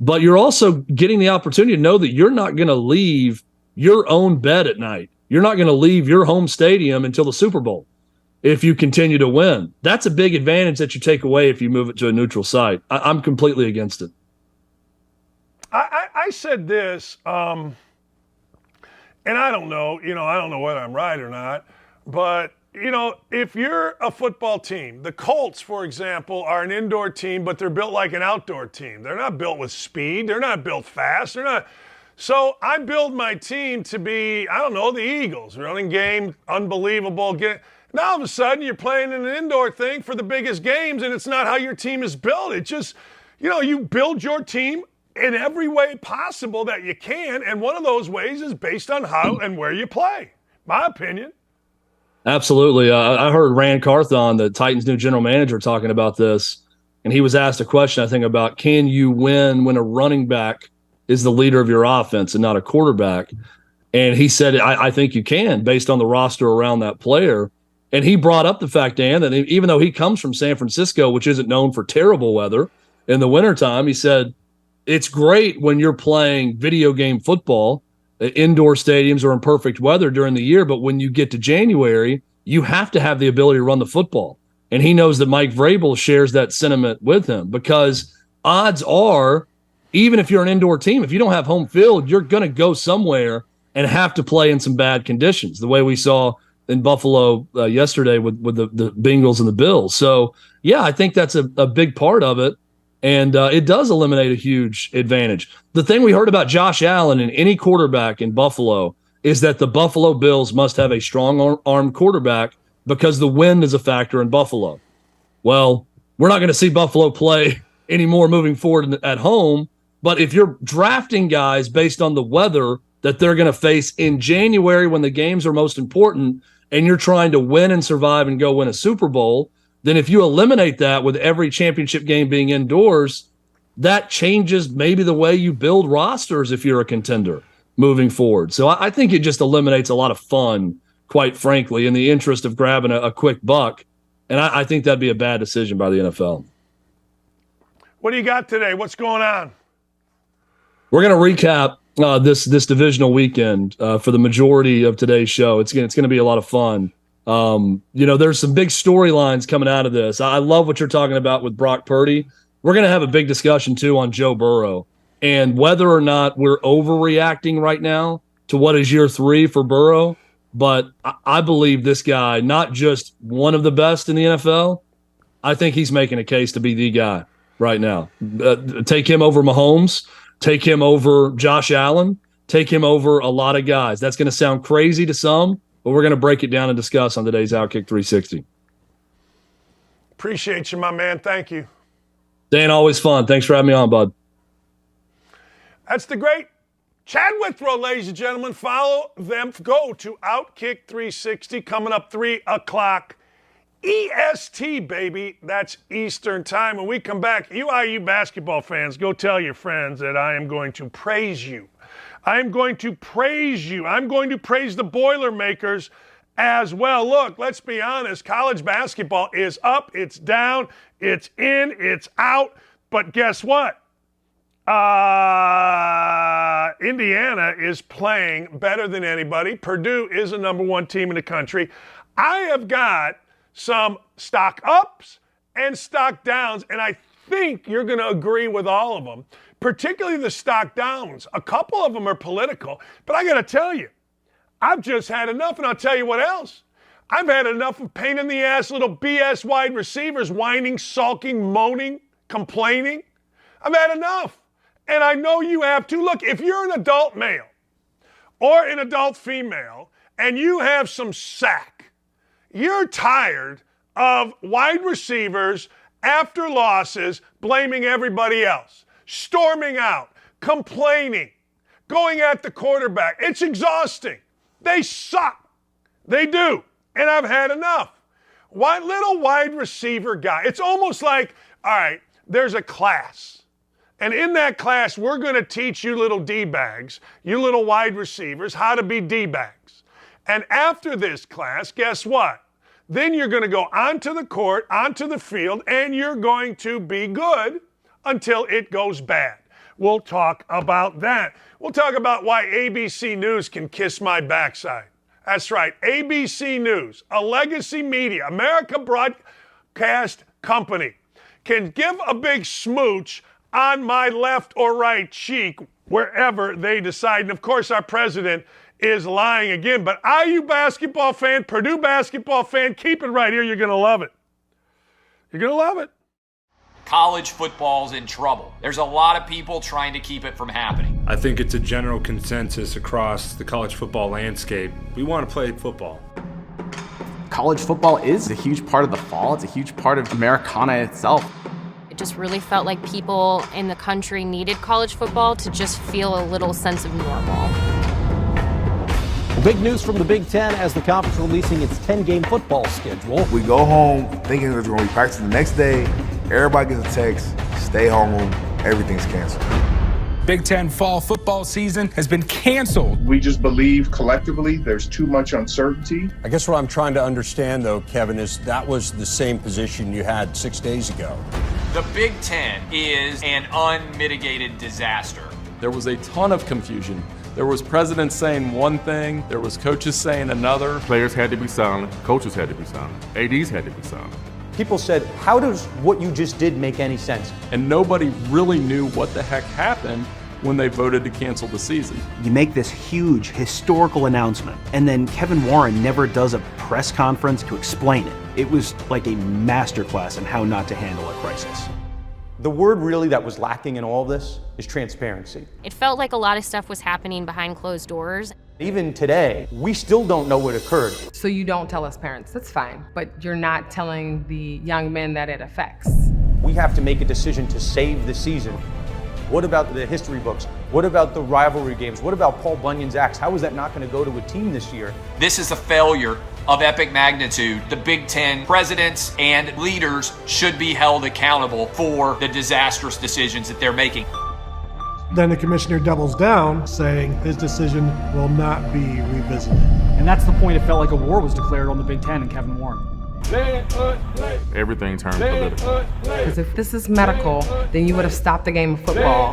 Speaker 8: But you're also getting the opportunity to know that you're not going to leave your own bed at night. You're not going to leave your home stadium until the Super Bowl if you continue to win. That's a big advantage that you take away if you move it to a neutral site. I'm completely against it.
Speaker 1: I said this, and I don't know, I don't know whether I'm right or not, but if you're a football team, the Colts, for example, are an indoor team, but they're built like an outdoor team. They're not built with speed. They're not built fast. They're not. So I build my team to be, I don't know, the Eagles. Running game, unbelievable. Now all of a sudden you're playing in an indoor thing for the biggest games, and it's not how your team is built. It just, you build your team in every way possible that you can, and one of those ways is based on how and where you play. My opinion.
Speaker 8: Absolutely. I heard Rand Carthon, the Titans' new general manager, talking about this, and he was asked a question, I think, about can you win when a running back is the leader of your offense and not a quarterback? And he said, I think you can, based on the roster around that player. And he brought up the fact, Dan, that even though he comes from San Francisco, which isn't known for terrible weather in the wintertime, he said, it's great when you're playing video game football. Indoor stadiums are in perfect weather during the year, but when you get to January, you have to have the ability to run the football. And he knows that Mike Vrabel shares that sentiment with him, because odds are, even if you're an indoor team, if you don't have home field, you're going to go somewhere and have to play in some bad conditions, the way we saw in Buffalo yesterday with the Bengals and the Bills. So, yeah, I think that's a big part of it. And it does eliminate a huge advantage. The thing we heard about Josh Allen and any quarterback in Buffalo is that the Buffalo Bills must have a strong-arm quarterback because the wind is a factor in Buffalo. Well, we're not going to see Buffalo play anymore moving forward at home, but if you're drafting guys based on the weather that they're going to face in January when the games are most important and you're trying to win and survive and go win a Super Bowl, then if you eliminate that with every championship game being indoors, that changes maybe the way you build rosters if you're a contender moving forward. So I think it just eliminates a lot of fun, quite frankly, in the interest of grabbing a quick buck. And I think that'd be a bad decision by the NFL.
Speaker 1: What do you got today? What's going on?
Speaker 8: We're going to recap this divisional weekend for the majority of today's show. It's going to be a lot of fun. There's some big storylines coming out of this. I love what you're talking about with Brock Purdy. We're going to have a big discussion, too, on Joe Burrow and whether or not we're overreacting right now to what is year 3 for Burrow. But I believe this guy, not just one of the best in the NFL, I think he's making a case to be the guy right now. Take him over Mahomes, take him over Josh Allen, take him over a lot of guys. That's going to sound crazy to some, but we're going to break it down and discuss on today's OutKick 360.
Speaker 1: Appreciate you, my man. Thank you.
Speaker 8: Dan, always fun. Thanks for having me on, bud.
Speaker 1: That's the great Chad Withrow, ladies and gentlemen. Follow them. Go to OutKick 360 coming up 3 o'clock EST, baby. That's Eastern time. When we come back, you IU basketball fans, go tell your friends that I am going to praise you. I'm going to praise you. I'm going to praise the Boilermakers as well. Look, let's be honest. College basketball is up, it's down, it's in, it's out. But guess what? Indiana is playing better than anybody. Purdue is the number 1 team in the country. I have got some stock ups and stock downs, and I think you're going to agree with all of them, particularly the stock downs. A couple of them are political, but I got to tell you, I've just had enough, and I'll tell you what else. I've had enough of pain in the ass little BS wide receivers whining, sulking, moaning, complaining. I've had enough. And I know you have too. Look, if you're an adult male or an adult female and you have some sack, you're tired of wide receivers after losses blaming everybody else, storming out, complaining, going at the quarterback. It's exhausting. They suck. They do. And I've had enough. Little wide receiver guy. It's almost like, all right, there's a class. And in that class, we're going to teach you little D-bags, you little wide receivers, how to be D-bags. And after this class, guess what? Then you're going to go onto the court, onto the field, and you're going to be good until it goes bad. We'll talk about that. We'll talk about why ABC News can kiss my backside. That's right, ABC News, a legacy media, America broadcast company, can give a big smooch on my left or right cheek, wherever they decide. And of course, our president is lying again. But IU basketball fan, Purdue basketball fan, keep it right here. You're going to love it. You're going to love it.
Speaker 9: College football's in trouble. There's a lot of people trying to keep it from happening.
Speaker 10: I think it's a general consensus across the college football landscape. We want to play football.
Speaker 11: College football is a huge part of the fall. It's a huge part of Americana itself.
Speaker 12: It just really felt like people in the country needed college football to just feel a little sense of normal.
Speaker 13: Big news from the Big Ten as the conference releasing its 10-game football schedule.
Speaker 14: We go home thinking that we're going to be practicing the next day. Everybody gets a text, stay home, everything's canceled.
Speaker 15: Big Ten fall football season has been canceled.
Speaker 16: We just believe collectively there's too much uncertainty.
Speaker 13: I guess what I'm trying to understand, though, Kevin, is that was the same position you had 6 days ago.
Speaker 9: The Big Ten is an unmitigated disaster.
Speaker 17: There was a ton of confusion. There was presidents saying one thing, there was coaches saying another.
Speaker 18: Players had to be silent, coaches had to be silent, ADs had to be silent.
Speaker 13: People said, how does what you just did make any sense?
Speaker 17: And nobody really knew what the heck happened when they voted to cancel the season.
Speaker 19: You make this huge historical announcement, and then Kevin Warren never does a press conference to explain it. It was like a masterclass in how not to handle a crisis.
Speaker 13: The word really that was lacking in all this is transparency.
Speaker 12: It felt like a lot of stuff was happening behind closed doors.
Speaker 13: Even today, we still don't know what occurred.
Speaker 20: So you don't tell us parents, that's fine, but you're not telling the young men that it affects.
Speaker 13: We have to make a decision to save the season.
Speaker 21: What about the history books? What about the rivalry games? What about Paul Bunyan's axe? How is that not going to go to a team this year?
Speaker 9: This is a failure of epic magnitude. The Big Ten presidents and leaders should be held accountable for the disastrous decisions that they're making.
Speaker 22: Then the commissioner doubles down, saying his decision will not be revisited.
Speaker 23: And that's the point. It felt like a war was declared on the Big Ten and Kevin Warren.
Speaker 18: Everything turned political.
Speaker 20: Because if this is medical, then you would have stopped the game of football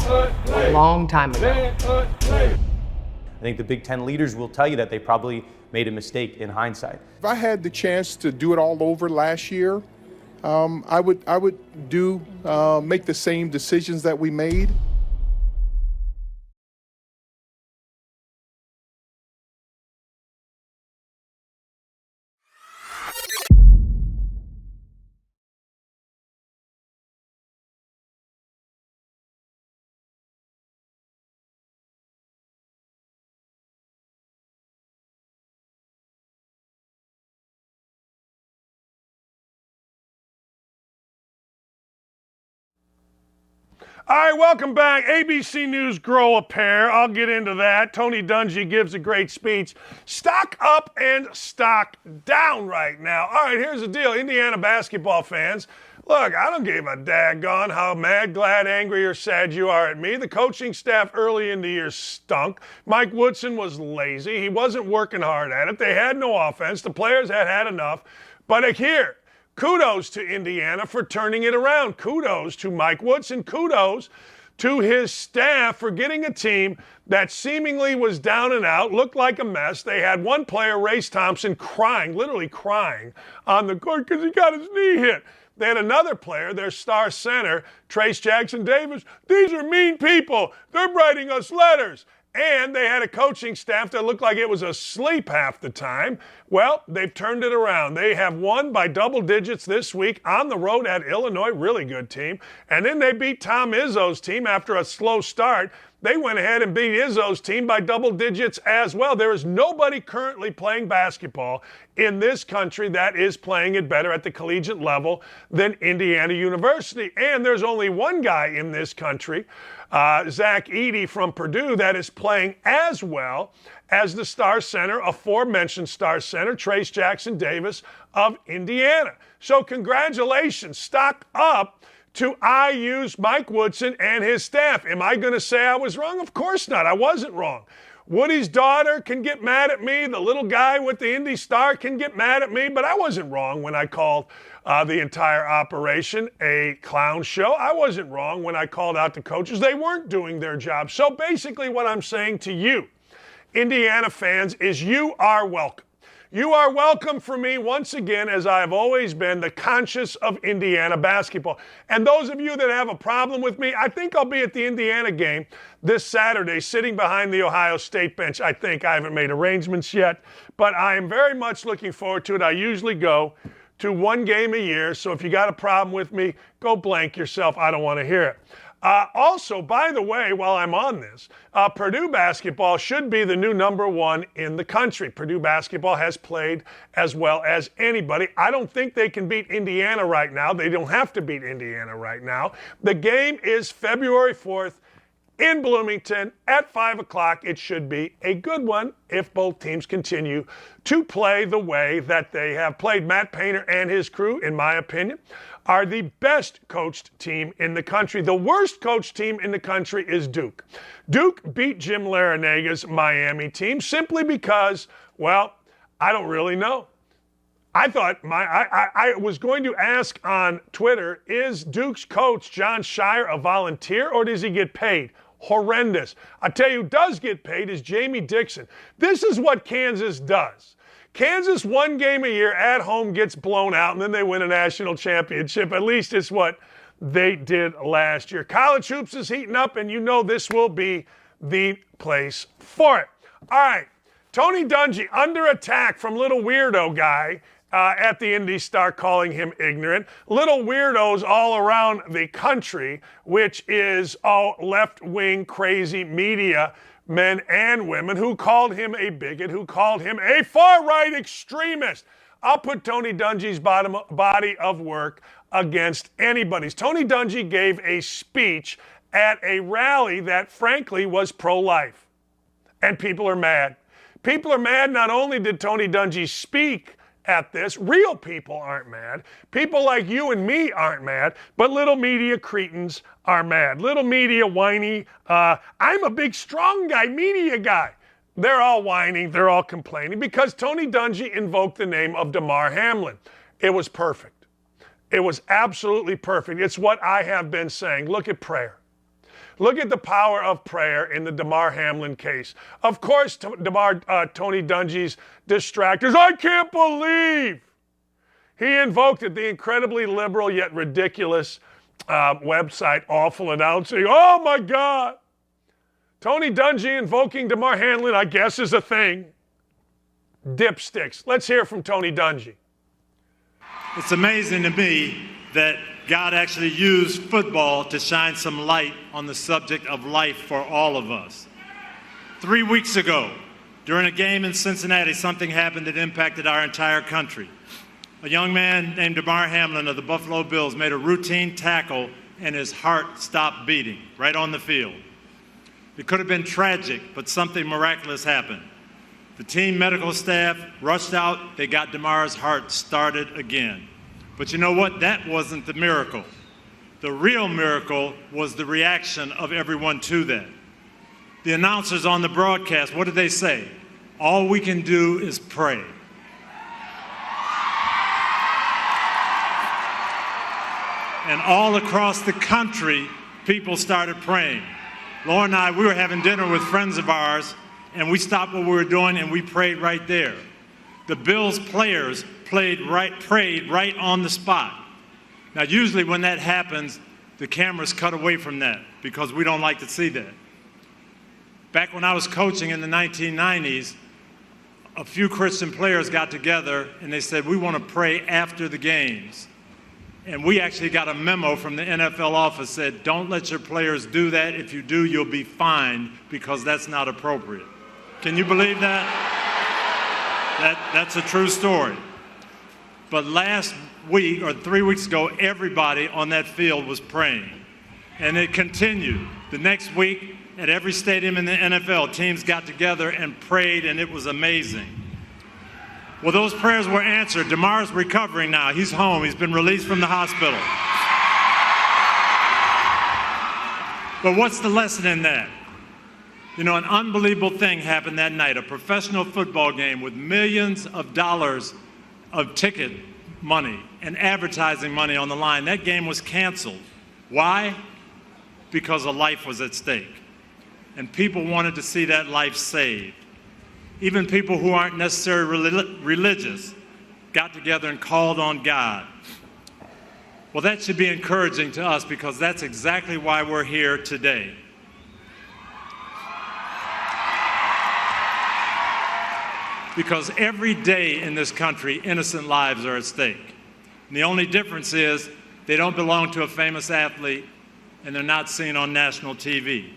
Speaker 20: a long time ago.
Speaker 21: I think the Big Ten leaders will tell you that they probably made a mistake in hindsight.
Speaker 16: If I had the chance to do it all over last year, I would make the same decisions that we made.
Speaker 1: All right, welcome back. ABC News grow a pair. I'll get into that. Tony Dungy gives a great speech. Stock up and stock down right now. All right, here's the deal. Indiana basketball fans, look, I don't give a daggone how mad, glad, angry, or sad you are at me. The coaching staff early in the year stunk. Mike Woodson was lazy. He wasn't working hard at it. They had no offense. The players had had enough. But here, kudos to Indiana for turning it around. Kudos to Mike Woodson. Kudos to his staff for getting a team that seemingly was down and out, looked like a mess. They had one player, Race Thompson, crying, literally crying on the court because he got his knee hit. They had another player, their star center, Trace Jackson Davis. These are mean people. They're writing us letters. And they had a coaching staff that looked like it was asleep half the time. Well, they've turned it around. They have won by double digits this week on the road at Illinois, really good team. And then they beat Tom Izzo's team after a slow start. They went ahead and beat Izzo's team by double digits as well. There is nobody currently playing basketball in this country that is playing it better at the collegiate level than Indiana University. And there's only one guy in this country, Zach Edey from Purdue, that is playing as well as the star center, aforementioned star center, Trace Jackson Davis of Indiana. So congratulations, stock up to IU's Mike Woodson and his staff. Am I going to say I was wrong? Of course not. I wasn't wrong. Woody's daughter can get mad at me. The little guy with the Indy Star can get mad at me, but I wasn't wrong when I called the entire operation a clown show. I wasn't wrong when I called out the coaches. They weren't doing their job. So basically what I'm saying to you, Indiana fans, is you are welcome. You are welcome for me once again, as I have always been, the conscience of Indiana basketball. And those of you that have a problem with me, I think I'll be at the Indiana game this Saturday, sitting behind the Ohio State bench. I haven't made arrangements yet, but I am very much looking forward to it. I usually go to one game a year, so if you got a problem with me, go blank yourself. I don't want to hear it. Also, by the way, while I'm on this, Purdue basketball should be the new number one in the country. Purdue basketball has played as well as anybody. I don't think they can beat Indiana right now. They don't have to beat Indiana right now. The game is February 4th in Bloomington at 5 o'clock. It should be a good one if both teams continue to play the way that they have played. Matt Painter and his crew, in my opinion, are the best coached team in the country. The worst coached team in the country is Duke. Duke beat Jim Laranaga's Miami team simply because, well, I don't really know. I thought I was going to ask on Twitter, is Duke's coach John Shire a volunteer or does he get paid? Horrendous. I tell you who does get paid is Jamie Dixon. This is what Kansas does. Kansas, one game a year at home, gets blown out, and then they win a national championship. At least it's what they did last year. College hoops is heating up, and you know this will be the place for it. All right, Tony Dungy under attack from little weirdo guy at the Indy Star, calling him ignorant. Little weirdos all around the country, which is all left-wing crazy media, men and women, who called him a bigot, who called him a far-right extremist. I'll put Tony Dungy's body of work against anybody's. Tony Dungy gave a speech at a rally that, frankly, was pro-life. And people are mad. People are mad. Not only did Tony Dungy speak at this, real people aren't mad. People like you and me aren't mad, but little media cretins are mad. Little media whiny, I'm a big strong guy, media guy. They're all whining, they're all complaining because Tony Dungy invoked the name of Damar Hamlin. It was perfect. It was absolutely perfect. It's what I have been saying. Look at prayer. Look at the power of prayer in the Damar Hamlin case. Of course, Tony Dungy's distractors, I can't believe he invoked it, the incredibly liberal yet ridiculous website Awful Announcing. Oh my God. Tony Dungy invoking Damar Hamlin, I guess, is a thing. Dipsticks. Let's hear from Tony Dungy.
Speaker 2: It's amazing to me that God actually used football to shine some light on the subject of life for all of us. 3 weeks ago, during a game in Cincinnati, something happened that impacted our entire country. A young man named Damar Hamlin of the Buffalo Bills made a routine tackle and his heart stopped beating right on the field. It could have been tragic, but something miraculous happened. The team medical staff rushed out, they got Damar's heart started again. But you know what? That wasn't the miracle. The real miracle was the reaction of everyone to that. The announcers on the broadcast, what did they say? All we can do is pray. And all across the country, people started praying. Laura and I, we were having dinner with friends of ours, and we stopped what we were doing and we prayed right there. The Bills players prayed right on the spot. Now, usually when that happens, the cameras cut away from that because we don't like to see that. Back when I was coaching in the 1990s, a few Christian players got together and they said, we want to pray after the games. And we actually got a memo from the NFL office that said, don't let your players do that. If you do, you'll be fined because that's not appropriate. Can you believe that? That's a true story. But last week, or 3 weeks ago, everybody on that field was praying. And it continued. The next week, at every stadium in the NFL, teams got together and prayed, and it was amazing. Well, those prayers were answered. Damar's recovering now. He's home. He's been released from the hospital. But what's the lesson in that? You know, an unbelievable thing happened that night. A professional football game with millions of dollars of ticket money and advertising money on the line. That game was canceled. Why? Because a life was at stake. And people wanted to see that life saved. Even people who aren't necessarily religious got together and called on God. Well, that should be encouraging to us because that's exactly why we're here today. Because every day in this country, innocent lives are at stake. And the only difference is they don't belong to a famous athlete and they're not seen on national TV.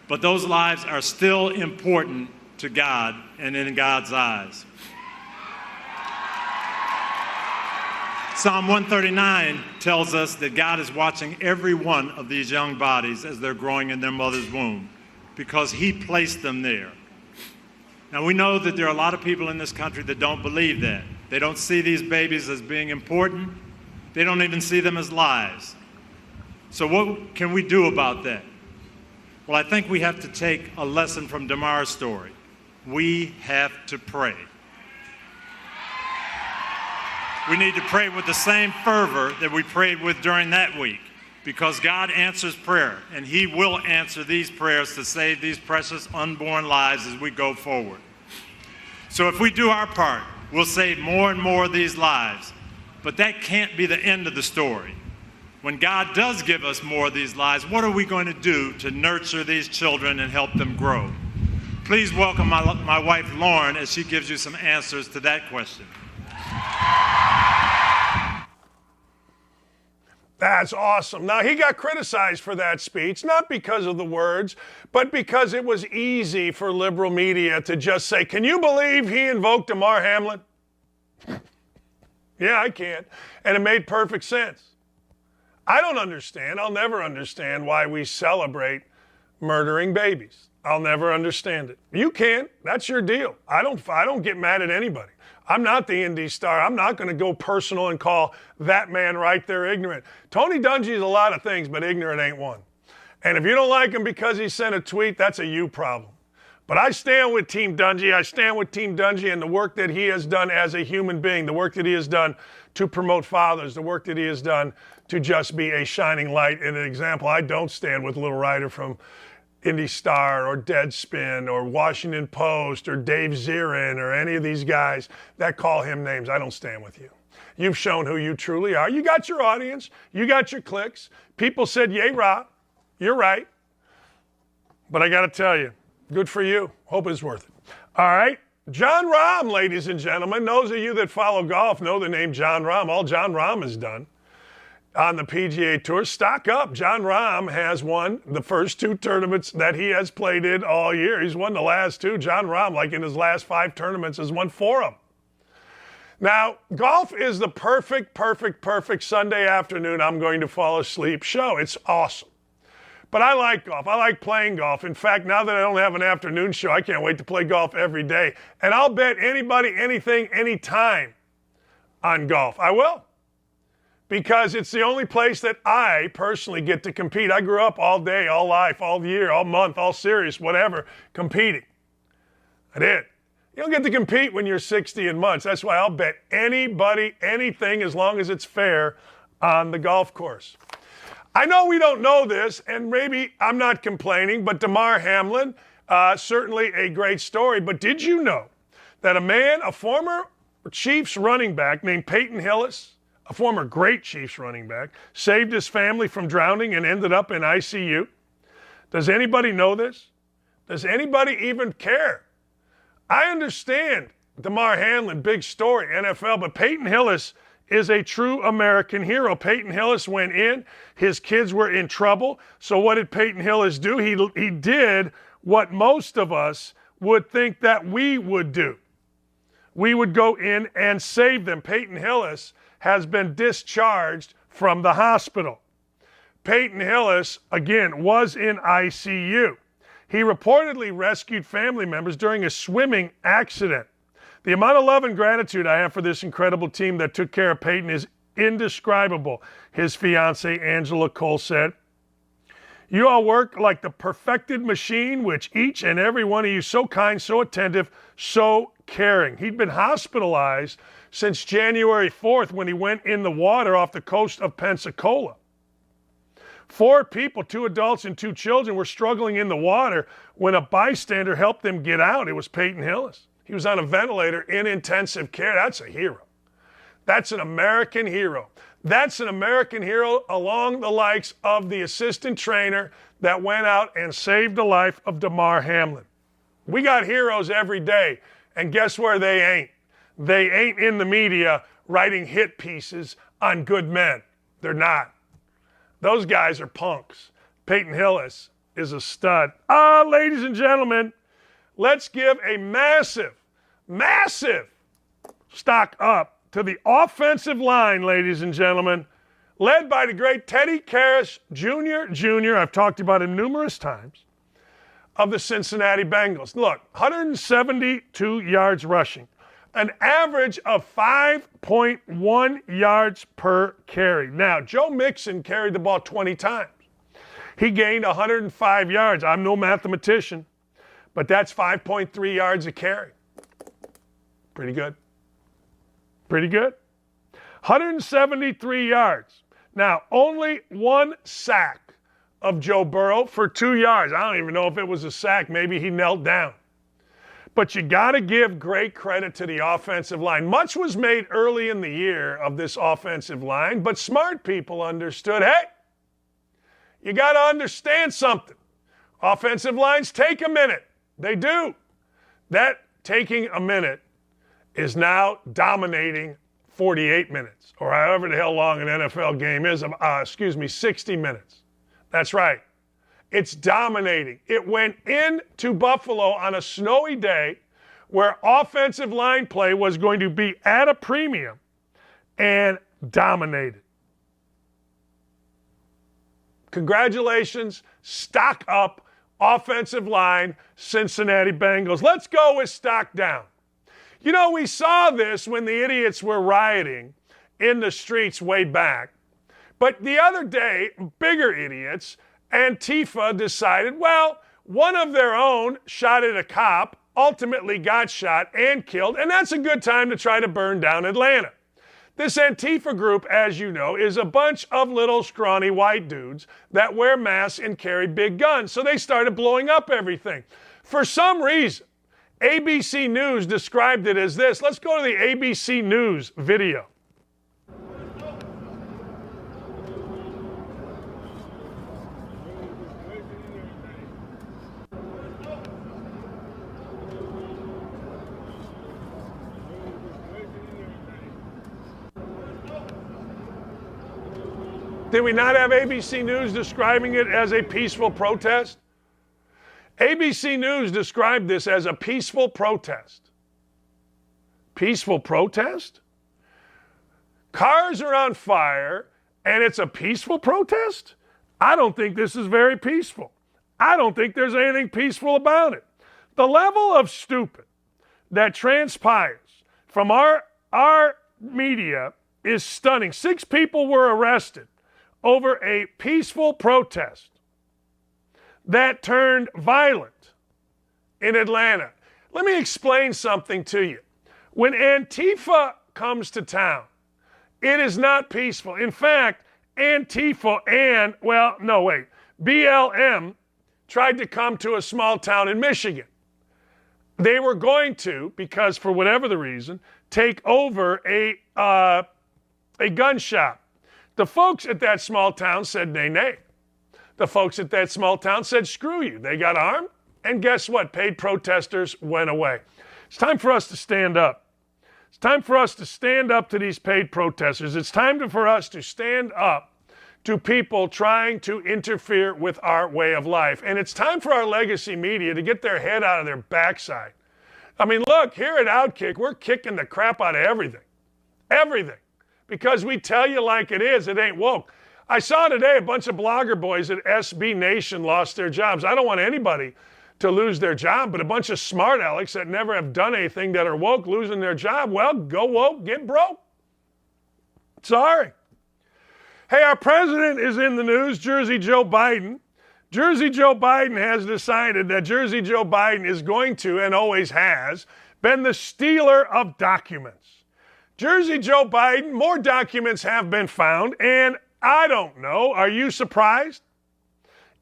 Speaker 2: But those lives are still important to God and in God's eyes. Psalm 139 tells us that God is watching every one of these young bodies as they're growing in their mother's womb because He placed them there. Now, we know that there are a lot of people in this country that don't believe that. They don't see these babies as being important. They don't even see them as lives. So what can we do about that? Well, I think we have to take a lesson from Damar's story. We have to pray. We need to pray with the same fervor that we prayed with during that week, because God answers prayer, and He will answer these prayers to save these precious unborn lives as we go forward. So if we do our part, we'll save more and more of these lives. But that can't be the end of the story. When God does give us more of these lives, what are we going to do to nurture these children and help them grow? Please welcome my wife, Lauren, as she gives you some answers to that question.
Speaker 1: That's awesome. Now, he got criticized for that speech, not because of the words, but because it was easy for liberal media to just say, can you believe he invoked Damar Hamlin? Yeah, I can. And it made perfect sense. I don't understand. I'll never understand why we celebrate murdering babies. I'll never understand it. You can. That's your deal. I don't get mad at anybody. I'm not the Indy star. I'm not going to go personal and call that man right there ignorant. Tony Dungy's a lot of things, but ignorant ain't one. And if you don't like him because he sent a tweet, that's a you problem. But I stand with Team Dungy. I stand with Team Dungy and the work that he has done as a human being, the work that he has done to promote fathers, the work that he has done to just be a shining light and an example. I don't stand with Little Ryder from Indy Star or Deadspin or Washington Post or Dave Zirin or any of these guys that call him names. I don't stand with you. You've shown who you truly are. You got your audience. You got your clicks. People said, yay, Rob. You're right. But I got to tell you, good for you. Hope it's worth it. All right. John Rahm, ladies and gentlemen. Those of you that follow golf know the name John Rahm. All John Rahm has done on the PGA Tour. Stock up. John Rahm has won the first 2 tournaments that he has played in all year. He's won the last 2. John Rahm, like in his last 5 tournaments, has won 4 of them. Now, golf is the perfect Sunday afternoon I'm going to fall asleep show. It's awesome. But I like golf. I like playing golf. In fact, now that I don't have an afternoon show, I can't wait to play golf every day. And I'll bet anybody, anything, anytime on golf. I will. Because it's the only place that I personally get to compete. I grew up all day, all life, all year, all month, all series, whatever, competing. I did. You don't get to compete when you're 60 and months. That's why I'll bet anybody, anything, as long as it's fair, on the golf course. I know we don't know this, and maybe I'm not complaining, but Damar Hamlin, certainly a great story. But did you know that a former Chiefs running back named Peyton Hillis, a former great Chiefs running back, saved his family from drowning and ended up in ICU? Does anybody know this? Does anybody even care? I understand Damar Hamlin, big story, NFL, but Peyton Hillis is a true American hero. Peyton Hillis went in. His kids were in trouble. So what did Peyton Hillis do? He did what most of us would think that we would do. We would go in and save them. Peyton Hillis has been discharged from the hospital. Peyton Hillis, again, was in ICU. He reportedly rescued family members during a swimming accident. The amount of love and gratitude I have for this incredible team that took care of Peyton is indescribable, his fiancée, Angela Cole, said. You all work like the perfected machine, which each and every one of you so kind, so attentive, so caring. He'd been hospitalized since January 4th when he went in the water off the coast of Pensacola. 4 people, 2 adults and 2 children, were struggling in the water when a bystander helped them get out. It was Peyton Hillis. He was on a ventilator in intensive care. That's a hero. That's an American hero. That's an American hero along the likes of the assistant trainer that went out and saved the life of Damar Hamlin. We got heroes every day, and guess where they ain't? They ain't in the media writing hit pieces on good men. They're not. Those guys are punks. Peyton Hillis is a stud. Ladies and gentlemen, let's give a massive stock up to the offensive line, ladies and gentlemen, led by the great Teddy Karras Jr. I've talked about him numerous times, of the Cincinnati Bengals. Look, 172 yards rushing, an average of 5.1 yards per carry. Now, Joe Mixon carried the ball 20 times. He gained 105 yards. I'm no mathematician, but that's 5.3 yards a carry. Pretty good. Pretty good. 173 yards. Now, only 1 sack of Joe Burrow for 2 yards. I don't even know if it was a sack. Maybe he knelt down. But you got to give great credit to the offensive line. Much was made early in the year of this offensive line, but smart people understood, hey, you got to understand something. Offensive lines take a minute. They do. That taking a minute is now dominating 48 minutes, or however the hell long an NFL game is, 60 minutes. That's right. It's dominating. It went into Buffalo on a snowy day where offensive line play was going to be at a premium and dominated. Congratulations, stock up, offensive line, Cincinnati Bengals. Let's go with stock down. You know, we saw this when the idiots were rioting in the streets way back. But the other day, bigger idiots, Antifa, decided, well, one of their own shot at a cop, ultimately got shot and killed, and that's a good time to try to burn down Atlanta. This Antifa group, as you know, is a bunch of little scrawny white dudes that wear masks and carry big guns. So they started blowing up everything. For some reason, ABC News described it as this. Let's go to the ABC News video. Did we not have ABC News describing it as a peaceful protest? ABC News described this as a peaceful protest. Peaceful protest? Cars are on fire and it's a peaceful protest? I don't think this is very peaceful. I don't think there's anything peaceful about it. The level of stupid that transpires from our media is stunning. 6 people were arrested over a peaceful protest that turned violent in Atlanta. Let me explain something to you. When Antifa comes to town, it is not peaceful. In fact, Antifa and, BLM tried to come to a small town in Michigan. They were going to, because for whatever the reason, take over a gun shop. The folks at that small town said nay, nay. The folks at that small town said screw you. They got armed, and guess what? Paid protesters went away. It's time for us to stand up. It's time for us to stand up to these paid protesters. It's time for us to stand up to people trying to interfere with our way of life. And it's time for our legacy media to get their head out of their backside. I mean, look, here at OutKick, we're kicking the crap out of everything. Everything. Because we tell you like it is, it ain't woke. I saw today a bunch of blogger boys at SB Nation lost their jobs. I don't want anybody to lose their job, but a bunch of smart alecks that never have done anything that are woke losing their job, well, go woke, get broke. Sorry. Hey, our president is in the news, Jersey Joe Biden. Jersey Joe Biden has decided that Jersey Joe Biden is going to, and always has, been the stealer of documents. Jersey Joe Biden, more documents have been found, and I don't know, are you surprised?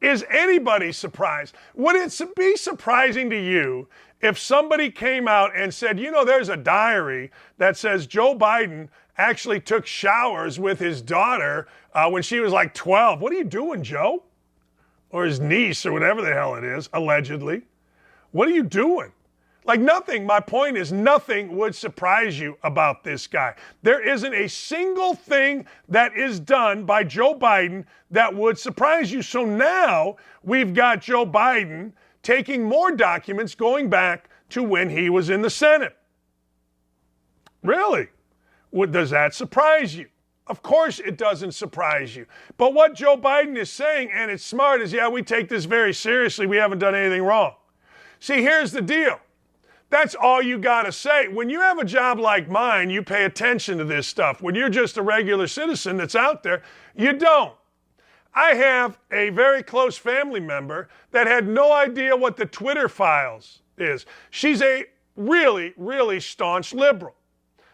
Speaker 1: Is anybody surprised? Would it be surprising to you if somebody came out and said, you know, there's a diary that says Joe Biden actually took showers with his daughter when she was like 12. What are you doing, Joe? Or his niece or whatever the hell it is, allegedly. What are you doing? Like nothing, my point is nothing would surprise you about this guy. There isn't a single thing that is done by Joe Biden that would surprise you. So now we've got Joe Biden taking more documents going back to when he was in the Senate. Really? Does that surprise you? Of course it doesn't surprise you. But what Joe Biden is saying, and it's smart, is, yeah, we take this very seriously. We haven't done anything wrong. See, here's the deal. That's all you got to say. When you have a job like mine, you pay attention to this stuff. When you're just a regular citizen that's out there, you don't. I have a very close family member that had no idea what the Twitter files is. She's a really, really staunch liberal.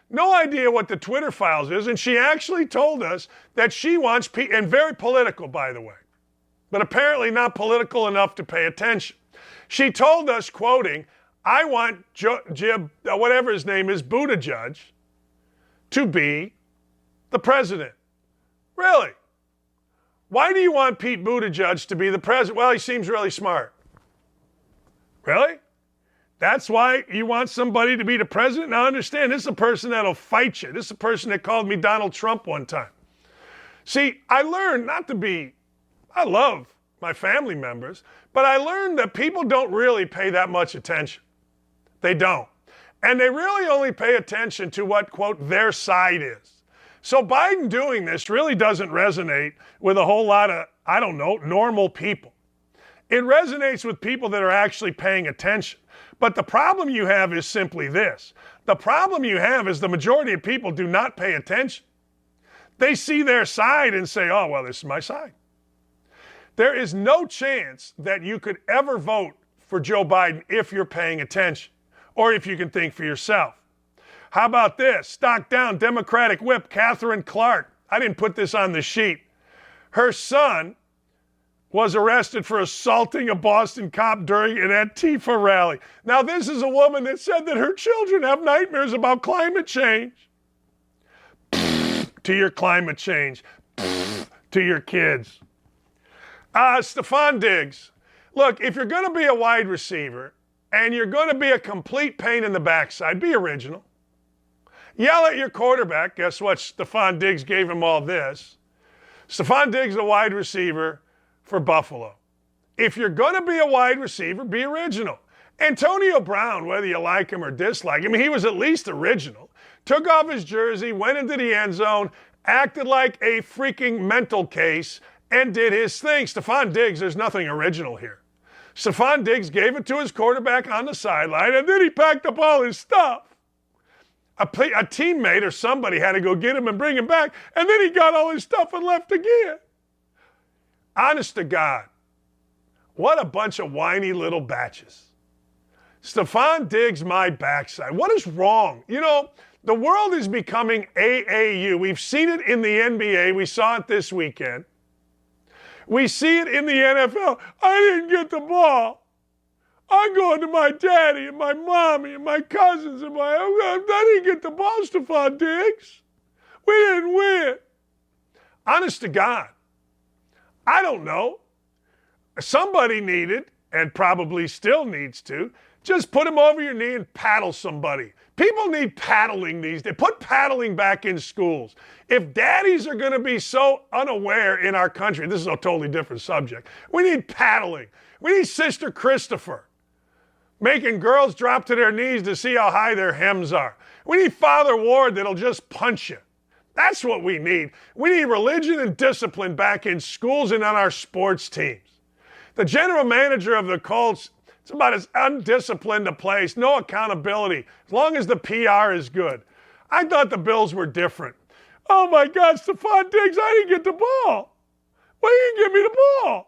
Speaker 1: No idea what the Twitter files is, and she actually told us that she wants, and very political, by the way, but apparently not political enough to pay attention. She told us, quoting, I want Jib, whatever his name is, Buttigieg, to be the president. Really? Why do you want Pete Buttigieg to be the president? Well, he seems really smart. Really? That's why you want somebody to be the president? Now understand, this is a person that'll fight you. This is a person that called me Donald Trump one time. See, I learned not to be, I love my family members, but I learned that people don't really pay that much attention. They don't. And they really only pay attention to what, quote, their side is. So Biden doing this really doesn't resonate with a whole lot of, I don't know, normal people. It resonates with people that are actually paying attention. But the problem you have is simply this. The problem you have is the majority of people do not pay attention. They see their side and say, oh, well, this is my side. There is no chance that you could ever vote for Joe Biden if you're paying attention or if you can think for yourself. How about this? Stock down Democratic whip Catherine Clark. I didn't put this on the sheet. Her son was arrested for assaulting a Boston cop during an Antifa rally. Now, this is a woman that said that her children have nightmares about climate change. To your climate change. To your kids. Stephon Diggs. Look, if you're going to be a wide receiver and you're going to be a complete pain in the backside, be original. Yell at your quarterback. Guess what? Stephon Diggs gave him all this. Stephon Diggs is a wide receiver for Buffalo. If you're going to be a wide receiver, be original. Antonio Brown, whether you like him or dislike him, he was at least original. Took off his jersey, went into the end zone, acted like a freaking mental case, and did his thing. Stephon Diggs, there's nothing original here. Stephon Diggs gave it to his quarterback on the sideline, and then he packed up all his stuff. A teammate or somebody had to go get him and bring him back, and then he got all his stuff and left again. Honest to God, what a bunch of whiny little batches. Stephon Diggs, my backside. What is wrong? You know, the world is becoming AAU. We've seen it in the NBA. We saw it this weekend. We see it in the NFL. I didn't get the ball. I'm going to my daddy and my mommy and my cousins and I didn't get the ball, Stephon Diggs. We didn't win. Honest to God, I don't know. Somebody needed, and probably still needs to, just put him over your knee and paddle somebody. People need paddling these days. Put paddling back in schools. If daddies are going to be so unaware in our country, this is a totally different subject. We need paddling. We need Sister Christopher making girls drop to their knees to see how high their hems are. We need Father Ward that'll just punch you. That's what we need. We need religion and discipline back in schools and on our sports teams. The general manager of the Colts, it's about as undisciplined a place, no accountability, as long as the PR is good. I thought the Bills were different. Oh my God, Stephon Diggs, I didn't get the ball. Why didn't you give me the ball?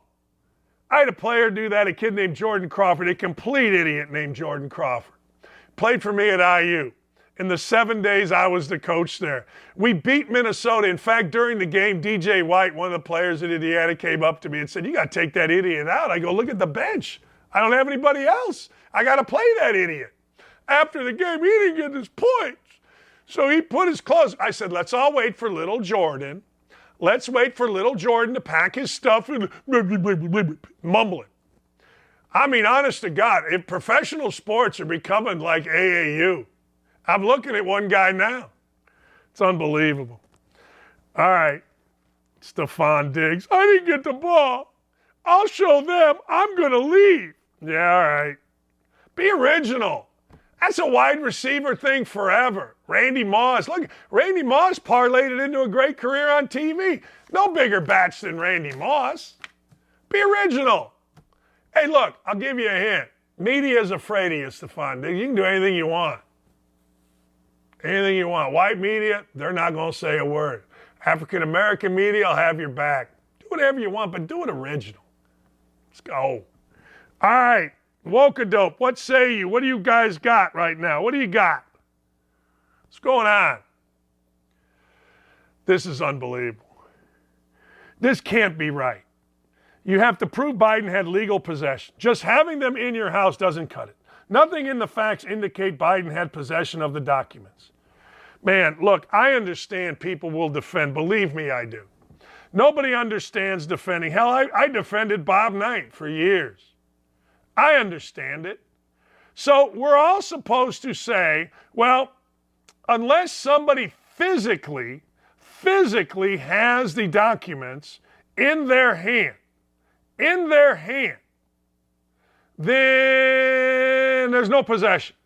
Speaker 1: I had a player do that, a kid named Jordan Crawford, a complete idiot named Jordan Crawford. Played for me at IU. In the 7 days I was the coach there. We beat Minnesota. In fact, during the game, DJ White, one of the players at Indiana, came up to me and said, you got to take that idiot out. I go, look at the bench. I don't have anybody else. I got to play that idiot. After the game, he didn't get his points. So he put his clothes. I said, let's all wait for little Jordan. Let's wait for little Jordan to pack his stuff and mumbling. I mean, honest to God, if professional sports are becoming like AAU, I'm looking at one guy now. It's unbelievable. All right, Stephon Diggs. I didn't get the ball. I'll show them. I'm going to leave. Yeah, all right. Be original. That's a wide receiver thing forever. Randy Moss. Look, Randy Moss parlayed it into a great career on TV. No bigger batch than Randy Moss. Be original. Hey, look, I'll give you a hint. Media is afraid of you, Stephon Diggs. You can do anything you want. Anything you want. White media, they're not going to say a word. African-American media, I'll have your back. Do whatever you want, but do it original. Let's go. All right. Wokadope, what say you? What do you guys got right now? What do you got? What's going on? This is unbelievable. This can't be right. You have to prove Biden had legal possession. Just having them in your house doesn't cut it. Nothing in the facts indicate Biden had possession of the documents. Man, look, I understand people will defend. Believe me, I do. Nobody understands defending. Hell, I defended Bob Knight for years. I understand it. So we're all supposed to say, well, unless somebody physically has the documents in their hand, then there's no possession.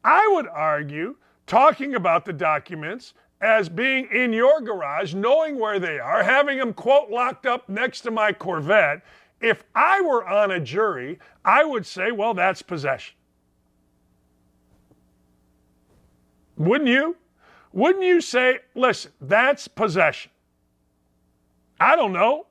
Speaker 1: I would argue talking about the documents as being in your garage, knowing where they are, having them, quote, locked up next to my Corvette. If I were on a jury, I would say, well, that's possession. Wouldn't you? Wouldn't you say, listen, that's possession? I don't know.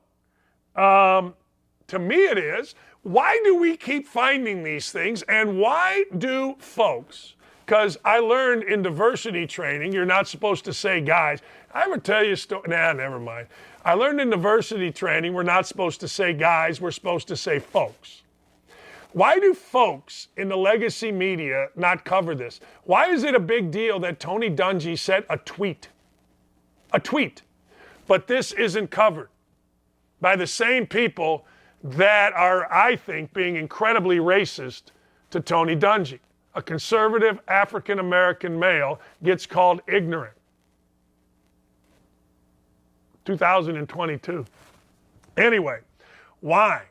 Speaker 1: To me it is. Why do we keep finding these things? And why do folks, because I learned in diversity training, you're not supposed to say guys. I ever tell you a story? Nah, never mind. I learned in diversity training, we're not supposed to say guys, we're supposed to say folks. Why do folks in the legacy media not cover this? Why is it a big deal that Tony Dungy sent a tweet? A tweet. But this isn't covered by the same people that are, I think, being incredibly racist to Tony Dungy. A conservative African-American male gets called ignorant. 2022. Anyway, why?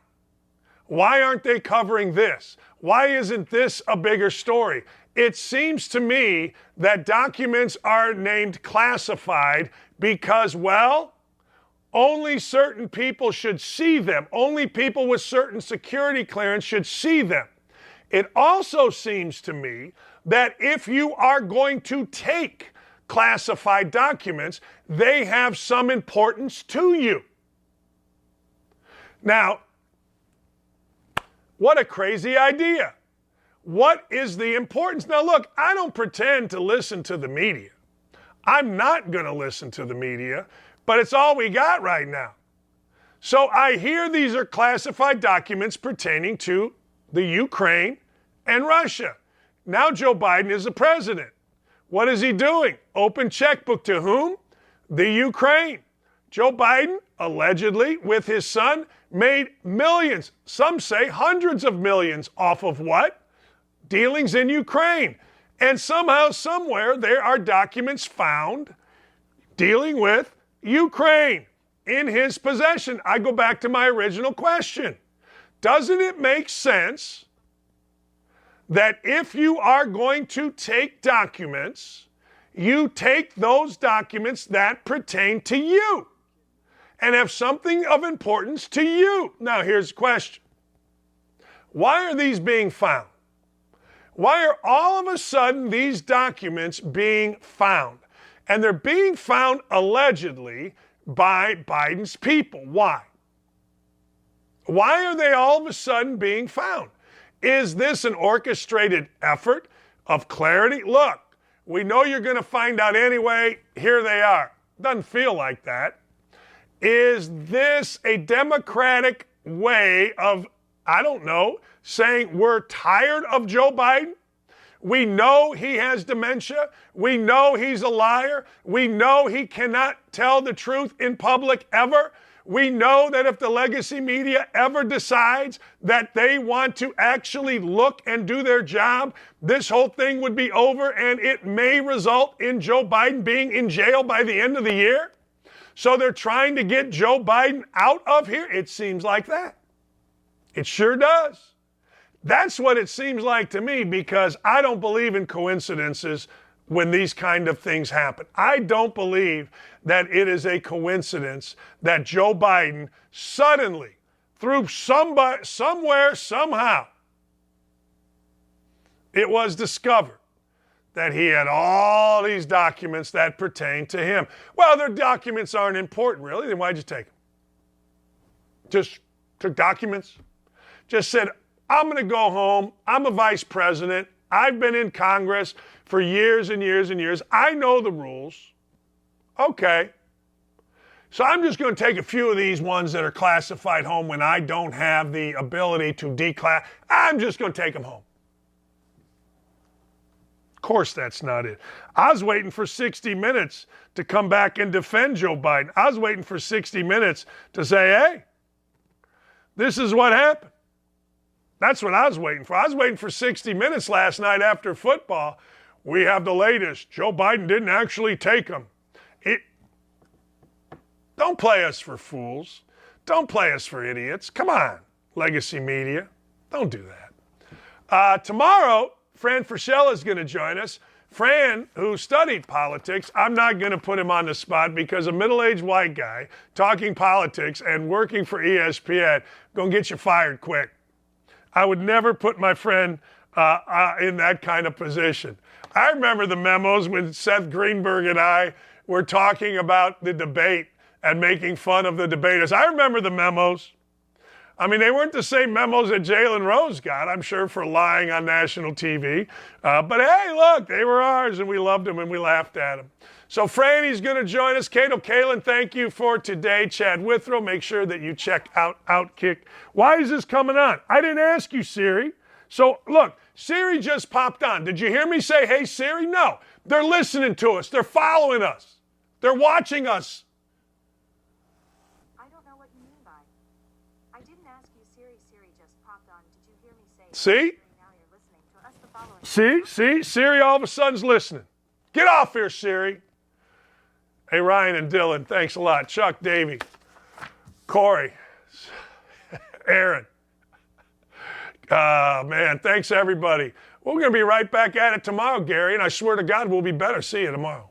Speaker 1: Why aren't they covering this? Why isn't this a bigger story? It seems to me that documents are named classified because, well, only certain people should see them. Only people with certain security clearance should see them. It also seems to me that if you are going to take classified documents, they have some importance to you. Now, what a crazy idea. What is the importance? Now, look, I don't pretend to listen to the media. I'm not going to listen to the media, but it's all we got right now. So I hear these are classified documents pertaining to the Ukraine and Russia. Now Joe Biden is the president. What is he doing? Open checkbook to whom? The Ukraine. Joe Biden, allegedly, with his son, made millions, some say hundreds of millions, off of what? Dealings in Ukraine. And somehow, somewhere, there are documents found dealing with Ukraine in his possession. I go back to my original question. Doesn't it make sense that if you are going to take documents, you take those documents that pertain to you and have something of importance to you? Now, here's the question. Why are these being found? Why are all of a sudden these documents being found? And they're being found allegedly by Biden's people. Why? Why are they all of a sudden being found? Is this an orchestrated effort of clarity? Look, we know you're going to find out anyway. Here they are. Doesn't feel like that. Is this a democratic way of, I don't know, saying we're tired of Joe Biden? We know he has dementia. We know he's a liar. We know he cannot tell the truth in public ever. We know that if the legacy media ever decides that they want to actually look and do their job, this whole thing would be over and it may result in Joe Biden being in jail by the end of the year. So they're trying to get Joe Biden out of here? It seems like that. It sure does. That's what it seems like to me, because I don't believe in coincidences when these kind of things happen. I don't believe that it is a coincidence that Joe Biden suddenly, through somebody, somewhere, somehow, it was discovered that he had all these documents that pertain to him. Well, their documents aren't important, really. Then why'd you take them? Just took documents? Just said, I'm going to go home. I'm a vice president. I've been in Congress for years and years and years. I know the rules. Okay. So I'm just going to take a few of these ones that are classified home when I don't have the ability to declass. I'm just going to take them home. Of course, that's not it. I was waiting for 60 Minutes to come back and defend Joe Biden. I was waiting for 60 Minutes to say, hey, this is what happened. That's what I was waiting for. I was waiting for 60 Minutes last night after football. We have the latest. Joe Biden didn't actually take them. Don't play us for fools. Don't play us for idiots. Come on, legacy media. Don't do that. Tomorrow, Fran Fraschilla is going to join us. Fran, who studied politics, I'm not going to put him on the spot because a middle-aged white guy talking politics and working for ESPN going to get you fired quick. I would never put my friend in that kind of position. I remember the memos when Seth Greenberg and I were talking about the debate and making fun of the debaters. I remember the memos. I mean, they weren't the same memos that Jalen Rose got, I'm sure, for lying on national TV. But hey, look, they were ours, and we loved them, and we laughed at them. So Franny's going to join us. Cato Kalin, thank you for today. Chad Withrow, make sure that you check out OutKick. Why is this coming on? I didn't ask you, Siri. So, look, Siri just popped on. Did you hear me say, hey, Siri? No. They're listening to us. They're following us. They're watching us. See? See? Siri all of a sudden's listening. Get off here, Siri. Hey, Ryan and Dylan, thanks a lot. Chuck, Davey, Corey, Aaron. Man, thanks, everybody. We're going to be right back at it tomorrow, Gary, and I swear to God, we'll be better. See you tomorrow.